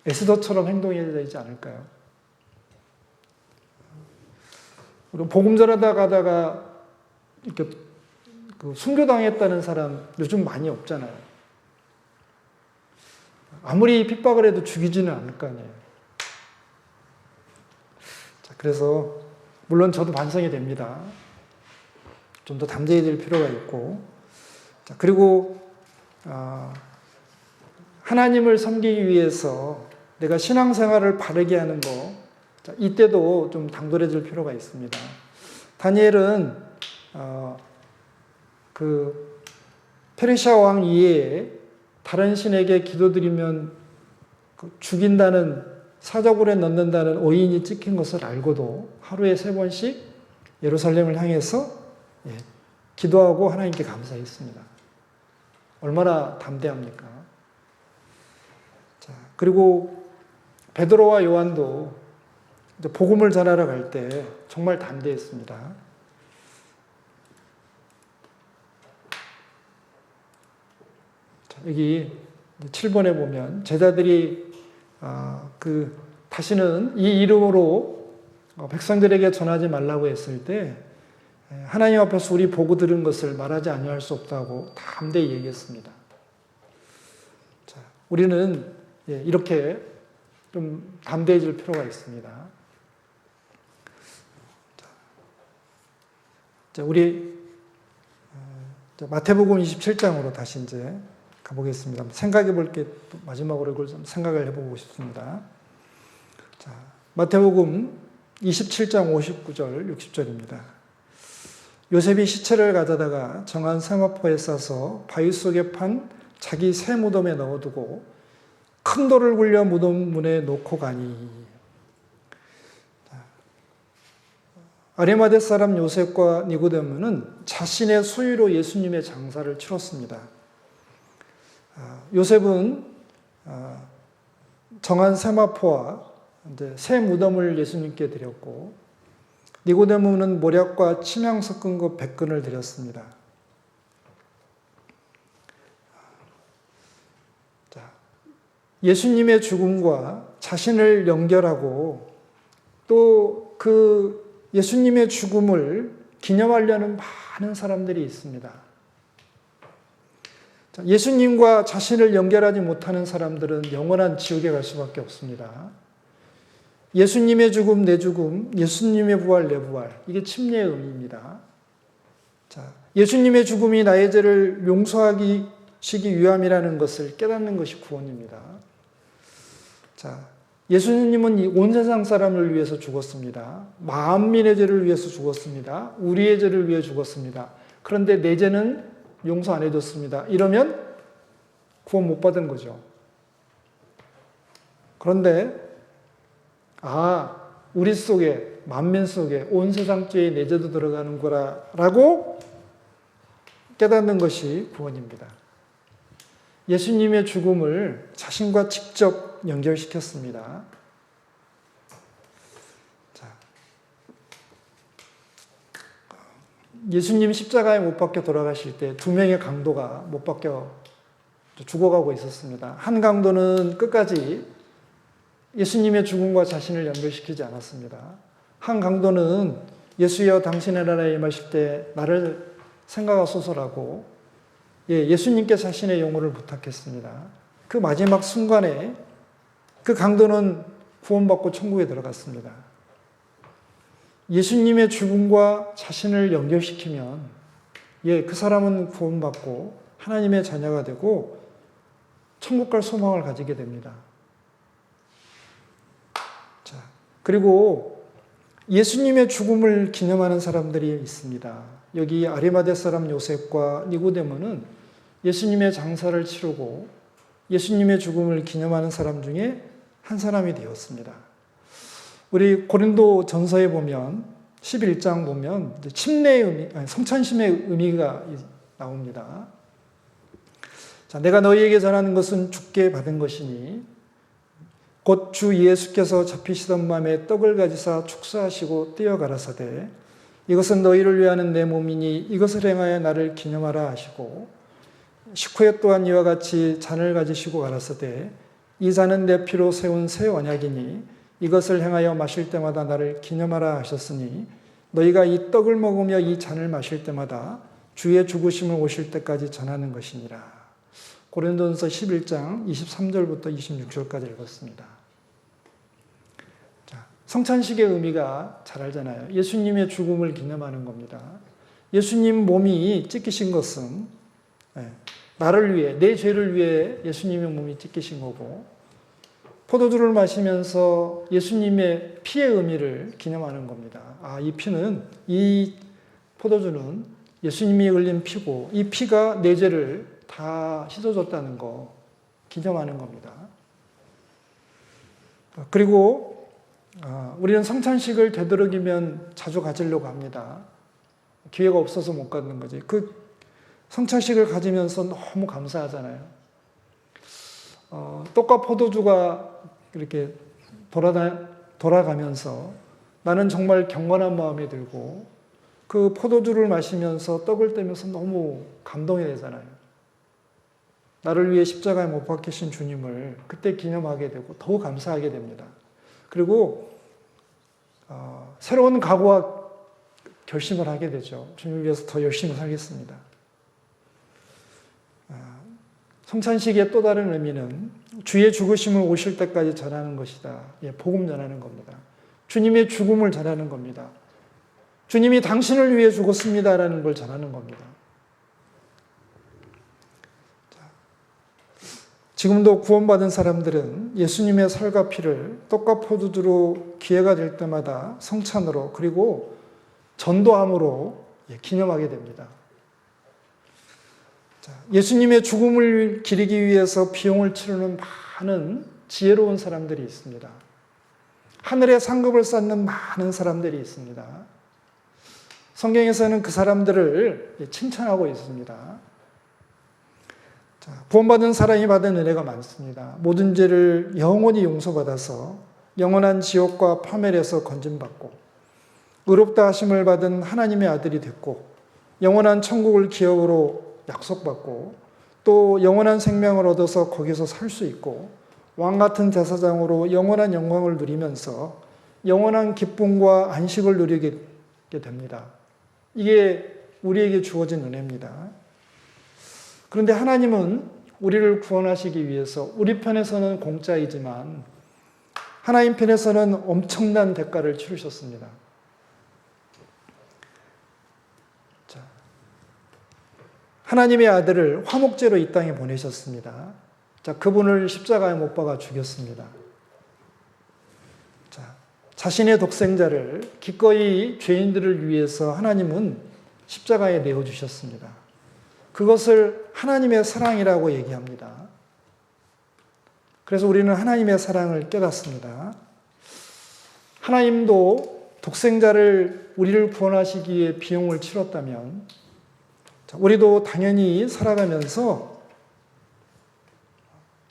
에스더처럼 행동해야 되지 않을까요? 우리 복음 전하다 가다가 이렇게 순교당했다는 사람 요즘 많이 없잖아요. 아무리 핍박을 해도 죽이지는 않을 거 아니에요. 자, 그래서 물론 저도 반성이 됩니다. 좀 더 담대해질 필요가 있고, 자, 그리고 하나님을 섬기기 위해서 내가 신앙생활을 바르게 하는 거, 자, 이때도 좀 당돌해질 필요가 있습니다. 다니엘은 그 페르시아 왕 이외에 다른 신에게 기도드리면 죽인다는, 사자굴에 넣는다는 오인이 찍힌 것을 알고도 하루에 3번씩 예루살렘을 향해서 기도하고 하나님께 감사했습니다. 얼마나 담대합니까? 자, 그리고 베드로와 요한도 복음을 전하러 갈 때 정말 담대했습니다. 자, 여기 7번에 보면 제자들이 다시는 이 이름으로 백성들에게 전하지 말라고 했을 때 하나님 앞에서 우리 보고 들은 것을 말하지 아니할 수 없다고 담대히 얘기했습니다. 자, 우리는 이렇게 좀 담대해질 필요가 있습니다. 자, 우리 마태복음 27장으로 다시 이제 가보겠습니다. 생각해 볼 게 마지막으로 이걸 좀 생각을 해보고 싶습니다. 자, 마태복음 27장 59절, 60절입니다. 요셉이 시체를 가져다가 정한 세마포에 싸서 바위 속에 판 자기 새 무덤에 넣어두고 큰 돌을 굴려 무덤 문에 놓고 가니. 아리마대 사람 요셉과 니고데모는 자신의 소유로 예수님의 장사를 치렀습니다. 요셉은 정한 세마포와 이제 새 무덤을 예수님께 드렸고, 니고데모는 모략과 침향 섞은 것 100근을 드렸습니다. 자, 예수님의 죽음과 자신을 연결하고 또 그 예수님의 죽음을 기념하려는 많은 사람들이 있습니다. 자, 예수님과 자신을 연결하지 못하는 사람들은 영원한 지옥에 갈 수밖에 없습니다. 예수님의 죽음, 내 죽음, 예수님의 부활, 내 부활. 이게 침례의 의미입니다. 자, 예수님의 죽음이 나의 죄를 용서하기 위함이라는 것을 깨닫는 것이 구원입니다. 자, 예수님은 온 세상 사람을 위해서 죽었습니다. 만민의 죄를 위해서 죽었습니다. 우리의 죄를 위해 죽었습니다. 그런데 내 죄는 용서 안 해줬습니다. 이러면 구원 못 받은 거죠. 그런데 우리 속에, 만민 속에 온 세상 죄에 내 죄도 들어가는 거라고 깨닫는 것이 구원입니다. 예수님의 죽음을 자신과 직접 연결시켰습니다. 자, 예수님 십자가에 못 박혀 돌아가실 때 2명의 강도가 못 박혀 죽어가고 있었습니다. 한 강도는 끝까지 예수님의 죽음과 자신을 연결시키지 않았습니다. 한 강도는 예수여 당신의 나라에 임하실 때 나를 생각하소서라고 예수님께 자신의 영혼을 부탁했습니다. 그 마지막 순간에 그 강도는 구원받고 천국에 들어갔습니다. 예수님의 죽음과 자신을 연결시키면 그 사람은 구원받고 하나님의 자녀가 되고 천국 갈 소망을 가지게 됩니다. 자, 그리고 예수님의 죽음을 기념하는 사람들이 있습니다. 여기 아리마대 사람 요셉과 니고데모는 예수님의 장사를 치르고 예수님의 죽음을 기념하는 사람 중에 한 사람이 되었습니다. 우리 고린도 전서에 보면 11장 보면 침례의 의미, 성찬심의 의미가 나옵니다. 자, 내가 너희에게 전하는 것은 주께 받은 것이니 곧 주 예수께서 잡히시던 밤에 떡을 가지사 축사하시고 떼어 가라사대 이것은 너희를 위하는 내 몸이니 이것을 행하여 나를 기념하라 하시고 식후에 또한 이와 같이 잔을 가지시고 가라사대 이 잔은 내 피로 세운 새 언약이니 이것을 행하여 마실 때마다 나를 기념하라 하셨으니 너희가 이 떡을 먹으며 이 잔을 마실 때마다 주의 죽으심을 오실 때까지 전하는 것이니라. 고린도전서 11장 23절부터 26절까지 읽었습니다. 자, 성찬식의 의미가 잘 알잖아요. 예수님의 죽음을 기념하는 겁니다. 예수님 몸이 찢기신 것은 나를 위해, 내 죄를 위해 예수님의 몸이 찢기신 거고 포도주를 마시면서 예수님의 피의 의미를 기념하는 겁니다. 아, 이 피는, 이 포도주는 예수님이 흘린 피고 이 피가 내 죄를 다 씻어줬다는 거 기념하는 겁니다. 그리고 우리는 성찬식을 되도록이면 자주 가지려고 합니다. 기회가 없어서 못 갖는 거지. 그 성찬식을 가지면서 너무 감사하잖아요. 떡과 포도주가 이렇게 돌아가면서 나는 정말 경건한 마음이 들고 그 포도주를 마시면서 떡을 떼면서 너무 감동이 되잖아요. 나를 위해 십자가에 못 박히신 주님을 그때 기념하게 되고 더욱 감사하게 됩니다. 그리고 새로운 각오와 결심을 하게 되죠. 주님을 위해서 더 열심히 살겠습니다. 성찬식의 또 다른 의미는 주의 죽으심을 오실 때까지 전하는 것이다. 복음 전하는 겁니다. 주님의 죽음을 전하는 겁니다. 주님이 당신을 위해 죽었습니다라는 걸 전하는 겁니다. 지금도 구원받은 사람들은 예수님의 살과 피를 떡과 포도주로 기회가 될 때마다 성찬으로 그리고 전도함으로 기념하게 됩니다. 예수님의 죽음을 기리기 위해서 비용을 치르는 많은 지혜로운 사람들이 있습니다. 하늘의 상급을 쌓는 많은 사람들이 있습니다. 성경에서는 그 사람들을 칭찬하고 있습니다. 구원받은 사람이 받은 은혜가 많습니다. 모든 죄를 영원히 용서받아서 영원한 지옥과 파멸에서 건짐받고 의롭다 하심을 받은 하나님의 아들이 됐고 영원한 천국을 기업으로 약속받고 또 영원한 생명을 얻어서 거기서 살 수 있고 왕같은 제사장으로 영원한 영광을 누리면서 영원한 기쁨과 안식을 누리게 됩니다. 이게 우리에게 주어진 은혜입니다. 그런데 하나님은 우리를 구원하시기 위해서 우리 편에서는 공짜이지만 하나님 편에서는 엄청난 대가를 치르셨습니다. 하나님의 아들을 화목제로 이 땅에 보내셨습니다. 그분을 십자가에 못 박아 죽였습니다. 자신의 독생자를 기꺼이 죄인들을 위해서 하나님은 십자가에 내어주셨습니다. 그것을 하나님의 사랑이라고 얘기합니다. 그래서 우리는 하나님의 사랑을 깨닫습니다. 하나님도 독생자를 우리를 구원하시기 위해 비용을 치렀다면 우리도 당연히 살아가면서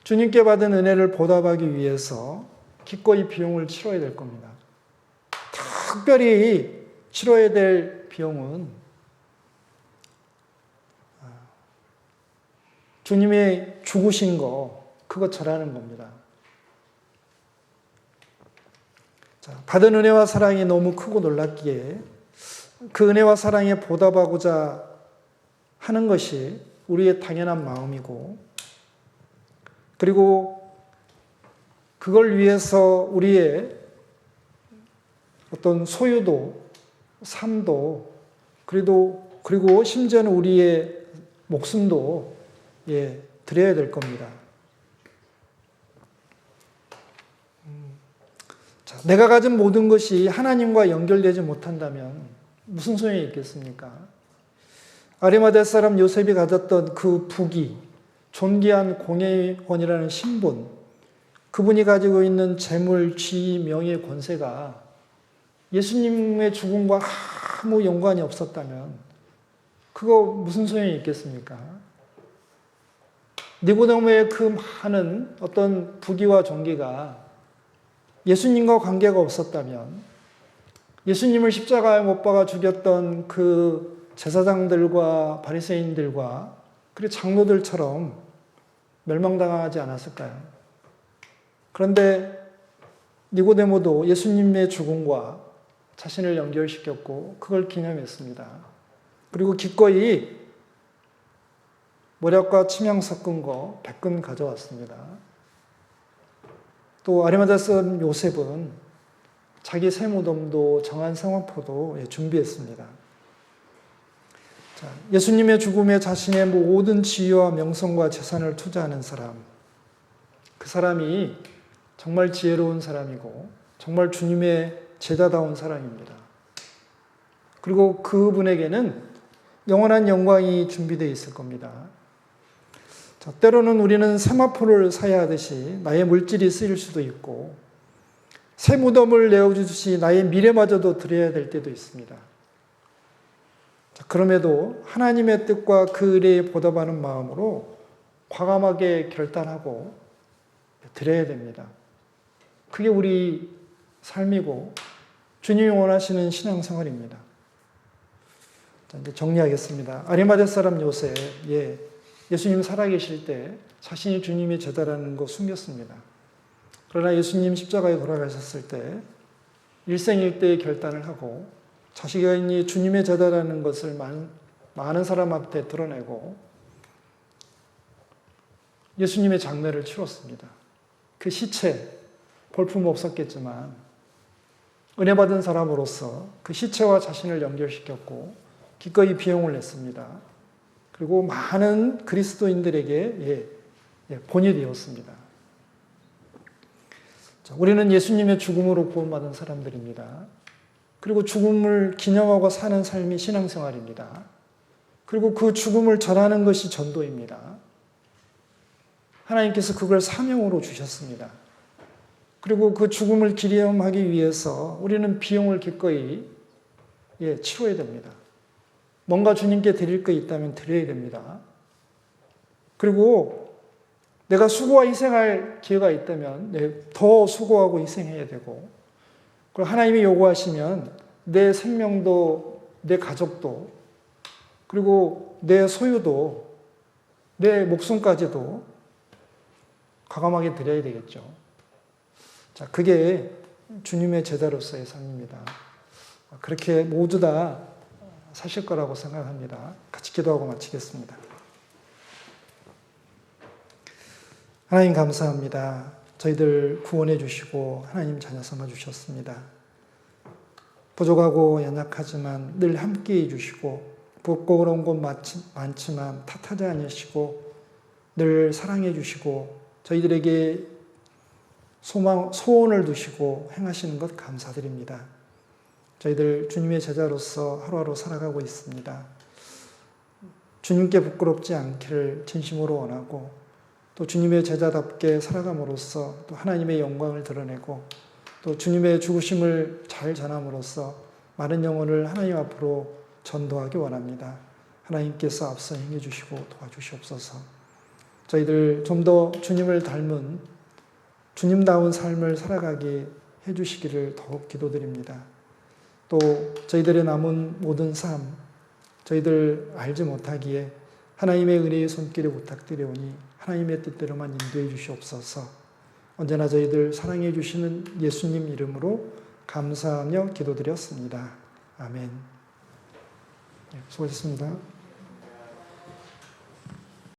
주님께 받은 은혜를 보답하기 위해서 기꺼이 비용을 치러야 될 겁니다. 특별히 치러야 될 비용은 주님의 죽으신 거, 그거 절하는 겁니다. 받은 은혜와 사랑이 너무 크고 놀랍기에 그 은혜와 사랑에 보답하고자 하는 것이 우리의 당연한 마음이고, 그리고 그걸 위해서 우리의 어떤 소유도, 삶도, 그리고 심지어는 우리의 목숨도 드려야 될 겁니다. 내가 가진 모든 것이 하나님과 연결되지 못한다면 무슨 소용이 있겠습니까? 아리마대 사람 요셉이 가졌던 그 부귀, 존귀한 공회원이라는 신분, 그분이 가지고 있는 재물, 지위, 명예, 권세가 예수님의 죽음과 아무 연관이 없었다면 그거 무슨 소용이 있겠습니까? 니고데모의 그 많은 어떤 부귀와 존귀가 예수님과 관계가 없었다면, 예수님을 십자가에 못 박아 죽였던 그 제사장들과 바리새인들과 그리고 장로들처럼 멸망당하지 않았을까요? 그런데 니고데모도 예수님의 죽음과 자신을 연결시켰고 그걸 기념했습니다. 그리고 기꺼이 모략과 침향 섞은 거 100근 가져왔습니다. 또 아리마다 사람 요셉은 자기 새 무덤도 정한 성화포도 준비했습니다. 자, 예수님의 죽음에 자신의 모든 지위와 명성과 재산을 투자하는 사람, 그 사람이 정말 지혜로운 사람이고 정말 주님의 제자다운 사람입니다. 그리고 그분에게는 영원한 영광이 준비되어 있을 겁니다. 자, 때로는 우리는 세마포를 사야 하듯이 나의 물질이 쓰일 수도 있고 새 무덤을 내어주듯이 나의 미래마저도 드려야 될 때도 있습니다. 자, 그럼에도 하나님의 뜻과 그 의뢰에 보답하는 마음으로 과감하게 결단하고 드려야 됩니다. 그게 우리 삶이고 주님이 원하시는 신앙생활입니다. 자, 이제 정리하겠습니다. 아리마대 사람 요셉, 예수님 살아계실 때 자신이 주님의 제자라는 거 숨겼습니다. 그러나 예수님 십자가에 돌아가셨을 때 일생일대의 결단을 하고 자신이 주님의 제자라는 것을 많은 사람 앞에 드러내고 예수님의 장례를 치렀습니다. 그 시체, 볼품 없었겠지만 은혜 받은 사람으로서 그 시체와 자신을 연결시켰고 기꺼이 비용을 냈습니다. 그리고 많은 그리스도인들에게 본이 되었습니다. 자, 우리는 예수님의 죽음으로 구원받은 사람들입니다. 그리고 죽음을 기념하고 사는 삶이 신앙생활입니다. 그리고 그 죽음을 전하는 것이 전도입니다. 하나님께서 그걸 사명으로 주셨습니다. 그리고 그 죽음을 기념하기 위해서 우리는 비용을 기꺼이 치러야 됩니다. 뭔가 주님께 드릴 거 있다면 드려야 됩니다. 그리고 내가 수고와 희생할 기회가 있다면 더 수고하고 희생해야 되고, 그리고 하나님이 요구하시면 내 생명도, 내 가족도, 그리고 내 소유도, 내 목숨까지도 과감하게 드려야 되겠죠. 자, 그게 주님의 제자로서의 삶입니다. 그렇게 모두 다 사실 거라고 생각합니다. 같이 기도하고 마치겠습니다. 하나님 감사합니다. 저희들 구원해 주시고 하나님 자녀 삼아 주셨습니다. 부족하고 연약하지만 늘 함께해 주시고 부끄러운 곳 많지만 탓하지 않으시고 늘 사랑해 주시고 저희들에게 소원을 두시고 행하시는 것 감사드립니다. 저희들 주님의 제자로서 하루하루 살아가고 있습니다. 주님께 부끄럽지 않기를 진심으로 원하고 또 주님의 제자답게 살아감으로써 또 하나님의 영광을 드러내고 또 주님의 죽으심을 잘 전함으로써 많은 영혼을 하나님 앞으로 전도하기 원합니다. 하나님께서 앞서 행해 주시고 도와주시옵소서. 저희들 좀 더 주님을 닮은 주님다운 삶을 살아가게 해주시기를 더욱 기도드립니다. 또 저희들의 남은 모든 삶, 저희들 알지 못하기에 하나님의 은혜의 손길을 부탁드리오니 하나님의 뜻대로만 인도해 주시옵소서. 언제나 저희들 사랑해 주시는 예수님 이름으로 감사하며 기도드렸습니다. 아멘. 수고하셨습니다.